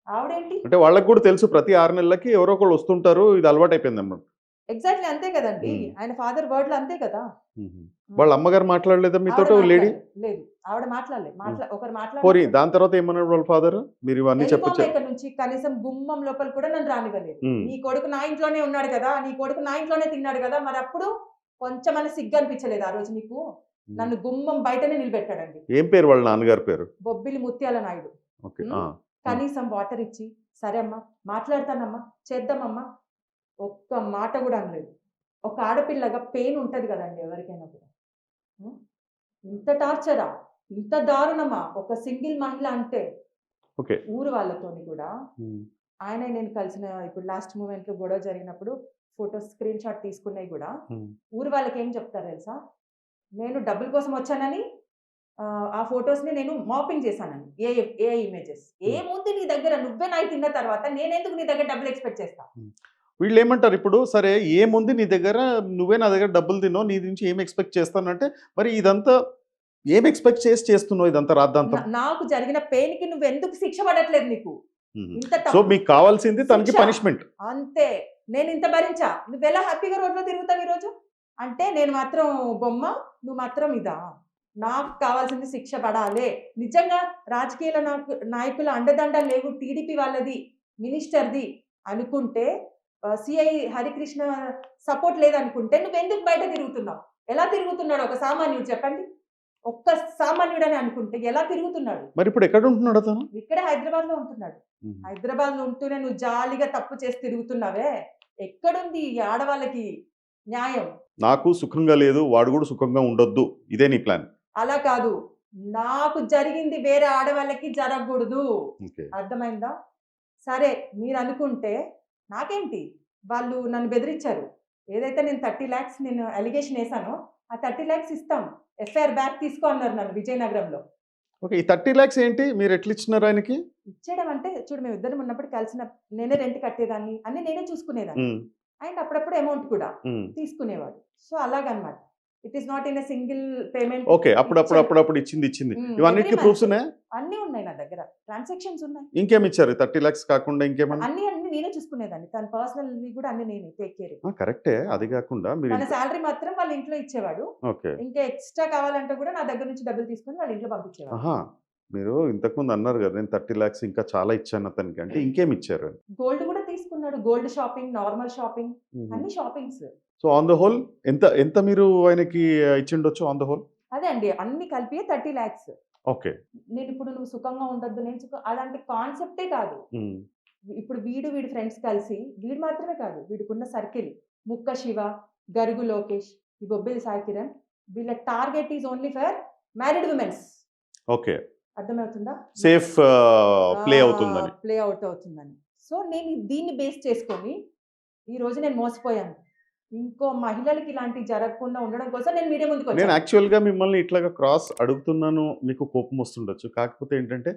ఆవిడేంటి? అంటే వాళ్ళకి కూడా తెలుసు ప్రతి 6 నెలలకి ఎవరో ఒకళ్ళు వస్తుంటారు. ఇది అలవాటయిపోయిందన్నమాట. ఎగ్జాక్ట్‌లీ అంతే కదండీ! హ్మ్. ఆయన ఫాదర్ వర్డ్‌లో అంతే కదా! హుహు. హ్మ్. వాళ్ళ అమ్మగారు మాట్లాడలేదా ఆవిడ మీతోటి ఓ లేడీ? మాట్లాడలేదు. లేదు. ఆవిడ మాట్లాడలే. హ్మ్. ఒకరు పోనీ మాట్లాడారు. దాని తర్వాత ఏమన్నాడు వాళ్ళ ఫాదరు? మీరు ఇవన్నీ ఎళ్ళిపోమ్మా ఇక్కడి నుంచి. కనీసం గుమ్మం లోపలికి కూడా నన్ను రానివ్వలేదు. హ్మ్. నీ కొడుకు నా ఇంట్లోనే ఉన్నాడు కదా! నీ కొడుకు నా ఇంట్లోనే తిన్నాడు కదా! మరప్పుడు కొంచెమన్నా సిగ్గనిపించలేదా ఆ రోజు నీకు? హ్మ్. నన్ను గుమ్మం బయటనే నిలబెట్టాడండి. ఏం పేరు వాళ్ళ నాన్నగారి పేరు? బొబ్బిలి ముత్యాల నాయుడు. ఓకే. హ్మ్. ఆ! హ్మ్. కనీసం వాటర్ ఇచ్చి, సరే అమ్మా మాట్లాడతానమ్మా, చేద్దామమ్మా, ఒక్క మాట గూడా అనలేదు. ఒక ఆడపిల్లగా పెయిన్ ఉంటది గదండీ ఎవరికైనా కూడా. హ్మ్. ఇంత టార్చరా? ఇంత దారుణమా? ఒక సింగిల్ మహిళ అంటే ఓకే. ఊరు వాళ్ళతోని కూడా హ్మ్. ఆయన నేను కలిసిన ఇప్పుడు లాస్ట్ మూమెంట్‌లో గొడవ జరిగినప్పుడు ఫోటోస్ స్క్రీన్ షాట్ తీసుకున్నాయి కూడా ఉమ్. ఊరు వాళ్ళకి ఏం చెప్తారు తెలుసా, నేను డబ్బుల కోసం వచ్చానని, ఆ ఫొటోస్ని నేను మాపింగ్ చేశానని, ఏ ఇమేజెస్ ఏముంది నీ దగ్గర, నువ్వే నైట్ తిన్న తర్వాత నేనెందుకు నీ దగ్గర డబ్బులు ఎక్స్పెక్ట్ చేస్తా. వీళ్ళు ఏమంటారు ఇప్పుడు, సరే ఏముంది నీ దగ్గర, నువ్వే నా దగ్గర డబ్బులు తిన్నావు, నీ నుంచి ఏం ఎక్స్పెక్ట్ చేస్తానంటే, మరి ఇదంతా ఏం ఎక్స్పెక్ట్ చేసి చేస్తున్నావు ఇదంతా రాద్దాంతం? నాకు జరిగిన పెయిన్ కి నువ్వు ఎందుకు శిక్ష పడట్లేదు, నీకు ఇంత సో తప్పు మీకు కావాల్సింది తనకి శిక్ష. పనిష్మెంట్. అంతే, నేను ఇంత భరించా, నువ్వు ఎలా హ్యాపీగా రోడ్లో తిరుగుతావు ఈరోజు అంటే నేను మాత్రం బొమ్మ, నువ్వు మాత్రం ఇదా. నాకు కావాల్సింది శిక్ష పడాలి. నిజంగా రాజకీయ నాయకుల అండదండ లేవు, టీడీపీ వాళ్ళది, మినిస్టర్ది అనుకుంటే, సిఐ హరికృష్ణ సపోర్ట్ లేదనుకుంటే నువ్వు ఎందుకు బయట తిరుగుతున్నావు? ఎలా తిరుగుతున్నాడు ఒక సామాన్యుడు చెప్పండి? ఒక్క సామాన్యుడు అని అనుకుంటే ఎలా తిరుగుతున్నాడు? మరి ఇప్పుడు ఎక్కడ ఉంటున్నాడు అతను? ఇక్కడే హైదరాబాద్ లో ఉంటున్నాడు. హైదరాబాద్ లో ఉంటూనే నువ్వు జాలీగా తప్పు చేసి తిరుగుతున్నావే, ఎక్కడుంది ఈ ఆడవాళ్ళకి న్యాయం? నాకు సుఖంగా లేదు, వాడు కూడా సుఖంగా ఉండొద్దు, ఇదే నీ ప్లాన్? అలా కాదు, నాకు జరిగింది వేరే ఆడవాళ్ళకి జరగకూడదు. ఓకే. అర్థమైందా? సరే మీరు అనుకుంటే నాకేంటి, వాళ్ళు నన్ను బెదిరించారు. ఏదైతే నేను 30 lakhs నేను అలిగేషన్ వేసానో ఆ 30 lakhs ఇస్తాం, ఎఫ్ఐఆర్ బ్యాక్ తీసుకో అన్నారు నన్ను విజయనగరంలో. ఓకే. ఈ 30 lakhs ఏంటి, మీరు ఎట్లా ఇచ్చినారు ఆయనకి? ఇచ్చేయడం అంటే చూడు, మేము ఇద్దరం ఉన్నప్పుడు కలిసిన, నేనే రెంట్ కట్టేదాన్ని, అన్ని నేనే చూసుకునేదాన్ని, అండ్ అప్పుడప్పుడు అమౌంట్ కూడా తీసుకునేవాడు. సో అలాగనమాట, it is not in a single payment. Okay. అప్పుడప్పుడు ఇచ్చింది. ఇవన్నిటికీ ప్రూఫ్స్ ఉన్నాయి? అన్నీ ఉన్నాయి నా దగ్గర, ట్రాన్సాక్షన్స్ ఉన్నాయి. ఇంకేమి ఇచ్చారు 30 lakhs కాకుండా? ఇంకేమన్నా? అన్ని నేనే చూసుకునేదాన్ని, తన పర్సనల్ కూడా అన్ని నేనే టేక్ కేర్. కరెక్టే, అది కాకుండా మీరు తన శాలరీ మాత్రం వాళ్ళ ఇంట్లో ఇచ్చేవాడు. ఓకే. ఇంకా ఎక్స్ట్రా కావాలంటే కూడా నా దగ్గర నుంచి డబ్బులు తీసుకొని వాళ్ళ ఇంట్లో పంపించేవాడు. ఆహా, మీరు ఇంతకుముందు అన్నారు కదా, నేను 30 lakhs ఇంకా చాలా ఇచ్చాను అతనికి, అంటే ఇంకేమి ఇచ్చారు? గోల్డ్ కూడా తీసుకున్నాడు, గోల్డ్ షాపింగ్, నార్మల్ షాపింగ్, అన్ని shoppings. So on the whole ఎంత మీరు ఆయనకి ఇచ్చిండొచ్చు ఆన్ ద హోల్? అదే అండి, అన్ని కలిపి 30 lakhs. ఓకే. నేను ఇప్పుడు నువ్వు సుఖంగా ఉండొద్దు, నేను సుఖం, అలాంటి కాన్సెప్టే కాదు. ఇప్పుడు వీడి ఫ్రెండ్స్ కలిసి, వీడు మాత్రమే కాదు, వీడికున్న సర్కిల్, ముక్క శివ, గరుగు లోకేష్, ఈ బొబ్బిలి సాయి కిరణ్, వీళ్ళ target is only for married women's. Okay. అర్థమవుతుందా? సేఫ్ ప్లే అవుతుందని. ప్లే అవుట్ అవుతుందని. సో నేను దీన్ని బేస్ చేసుకొని ఈ రోజు నేను మోసపోయాను. ఇంకో మహిళలకి ఇలాంటివి జరగకుండా ఉండడం కోసం నేను మీడియా ముందుకు నేను వచ్చాను. యాక్చువల్గా మిమ్మల్ని ఇట్లాగా క్రాస్ అడుగుతున్నాను, మీకు కోపం వస్తుండొచ్చు, కాకపోతే ఏంటంటే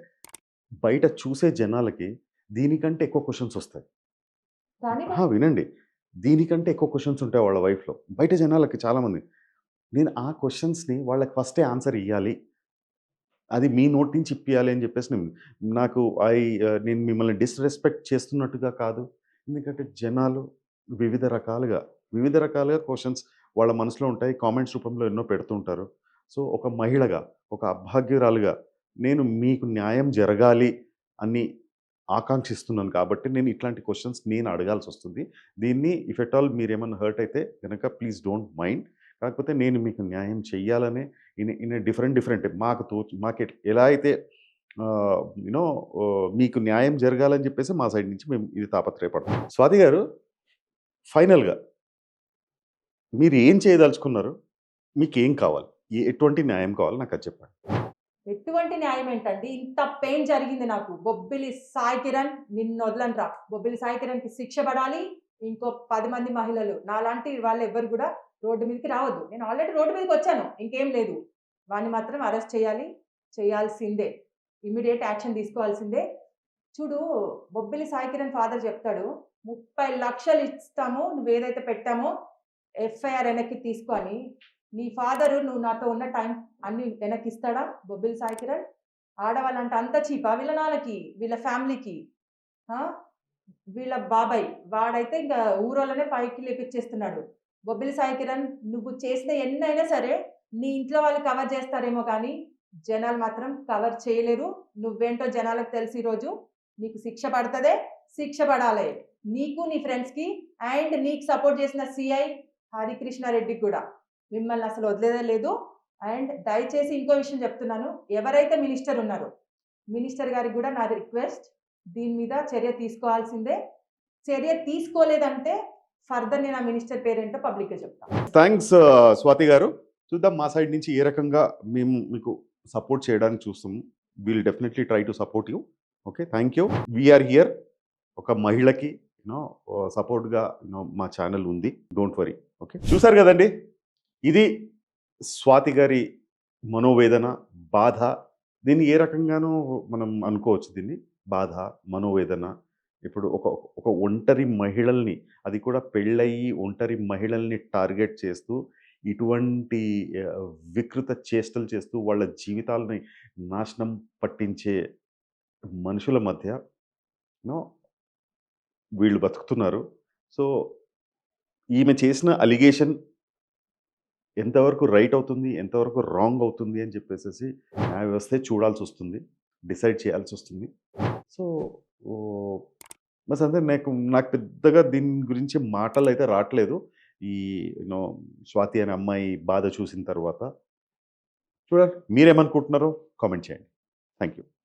బయట చూసే జనాలకి దీనికంటే ఎక్కువ క్వశ్చన్స్ వస్తాయి. కానీ వినండి, దీనికంటే ఎక్కువ క్వశ్చన్స్ ఉంటాయి వాళ్ళ వైఫ్లో, బయట జనాలకి చాలామంది. నేను ఆ క్వశ్చన్స్ని వాళ్ళకి ఫస్టే ఆన్సర్ ఇవ్వాలి, అది మీ నోటి నుంచి ఇప్పియాలి అని చెప్పేసి నేను మిమ్మల్ని డిస్రెస్పెక్ట్ చేస్తున్నట్టుగా కాదు. ఎందుకంటే జనాలు వివిధ రకాలుగా క్వశ్చన్స్ వాళ్ళ మనసులో ఉంటాయి, కామెంట్స్ రూపంలో ఎన్నో పెడుతుంటారు. సో ఒక మహిళగా, ఒక అభాగ్యురాలుగా నేను మీకు న్యాయం జరగాలి అని ఆకాంక్షిస్తున్నాను కాబట్టి నేను ఇట్లాంటి క్వశ్చన్స్ నేను అడగాల్సి వస్తుంది. దీన్ని ఇఫ్ ఎట్ ఆల్ మీరేమన్నా హర్ట్ అయితే కనుక ప్లీజ్ డోంట్ మైండ్. కాకపోతే నేను మీకు న్యాయం చెయ్యాలనే ఇన్ డిఫరెంట్ మాకు ఎలా అయితే యూనో మీకు న్యాయం జరగాలని చెప్పేసి మా సైడ్ నుంచి మేము ఇది తాపత్రయపడతాం. స్వాతి గారు, ఫైనల్గా మీరు ఏం చేయదలుచుకున్నారు? మీకు ఏం కావాలి? ఎటువంటి న్యాయం కావాలి నాకు అది చెప్పండి. ఎటువంటి న్యాయం ఏంటండి, ఇంత పెయిన్ జరిగింది నాకు. బొబ్బిలి సాయి కిరణ్ నిన్ను వదలంట్రా, బొబ్బిలి సాయి కిరణ్కి శిక్ష పడాలి. ఇంకో 10 మంది మహిళలు నాలాంటి వాళ్ళు ఎవ్వరు కూడా రోడ్డు మీదకి రావద్దు. నేను ఆల్రెడీ రోడ్డు మీదకి వచ్చాను, ఇంకేం లేదు. వాడిని మాత్రం అరెస్ట్ చేయాల్సిందే, ఇమ్మీడియట్ యాక్షన్ తీసుకోవాల్సిందే. చూడు, బొబ్బిలి సాయి కిరణ్ ఫాదర్ చెప్తాడు, 30 లక్షలు ఇస్తాము నువ్వు ఏదైతే పెట్టామో ఎఫ్ఐఆర్ వెనక్కి తీసుకొని. నీ ఫాదరు నువ్వు నాతో ఉన్న టైం అన్ని వెనక్కి ఇస్తాడా బొబ్బిలి సాయి కిరణ్? ఆడవాళ్ళంటే అంత చీపా వీళ్ళ నాన్నకి, వీళ్ళ ఫ్యామిలీకి? వీళ్ళ బాబాయ్ వాడైతే ఇంకా ఊరోళ్ళనే పైకి లేపిచ్చేస్తున్నాడు. బొబ్బిలి సాయి కిరణ్, నువ్వు చేసిన ఎన్నైనా సరే నీ ఇంట్లో వాళ్ళు కవర్ చేస్తారేమో కానీ జనాలు మాత్రం కవర్ చేయలేరు. నువ్వేంటో జనాలకు తెలిసి ఈరోజు నీకు శిక్ష పడుతుందే, శిక్ష పడాలి నీకు, నీ ఫ్రెండ్స్కి, అండ్ నీకు సపోర్ట్ చేసిన సిఐ హరికృష్ణారెడ్డికి కూడా. మిమ్మల్ని అసలు వదిలేదే లేదు. అండ్ దయచేసి ఇంకో విషయం చెప్తున్నాను, ఎవరైతే మినిస్టర్ ఉన్నారో మినిస్టర్ గారికి కూడా నా రిక్వెస్ట్, దీని మీద చర్య తీసుకోవాల్సిందే. చర్య తీసుకోలేదంటే ఫర్దర్ నేను ఆ మినిస్టర్ పేరేంటో పబ్లిక్గా చెప్తాను. థ్యాంక్స్ స్వాతి గారు. చూద్దాం మా సైడ్ నుంచి ఏ రకంగా మేము మీకు సపోర్ట్ చేయడానికి చూస్తాము. Will definitely try to support you. Okay, thank you. We're here. ఒక మహిళకి యూనో సపోర్ట్గా మా ఛానల్ ఉంది. Don't worry. ఓకే, చూసారు కదండి, ఇది స్వాతి గారి మనోవేదన, బాధ. దీన్ని ఏ రకంగానూ మనం అనుకోవచ్చు. దీన్ని బాధ, మనోవేదన. ఇప్పుడు ఒక ఒక ఒంటరి మహిళల్ని, అది కూడా పెళ్ళయి ఒంటరి మహిళల్ని టార్గెట్ చేస్తూ ఇటువంటి వికృత చేష్టలు చేస్తూ వాళ్ళ జీవితాలని నాశనం పట్టించే మనుషుల మధ్య నో వీళ్ళు బతుకుతున్నారు. సో ఈమె చేసిన అలిగేషన్ ఎంతవరకు రైట్ అవుతుంది, ఎంతవరకు రాంగ్ అవుతుంది అని చెప్పేసేసి న్యాయ వ్యవస్థే చూడాల్సొస్తుంది. డిసైడ్ చేయాల్సొస్తుంది. సో ఓహ్, బస్ అంతే. నాకు పెద్దగా దీని గురించి మాటలైతే రాట్లేదు. ఈ నో స్వాతి అనే అమ్మాయి బాధ చూసిన తర్వాత. చూడండి మీరేమనుకుంటున్నారో కామెంట్ చేయండి. Thank you.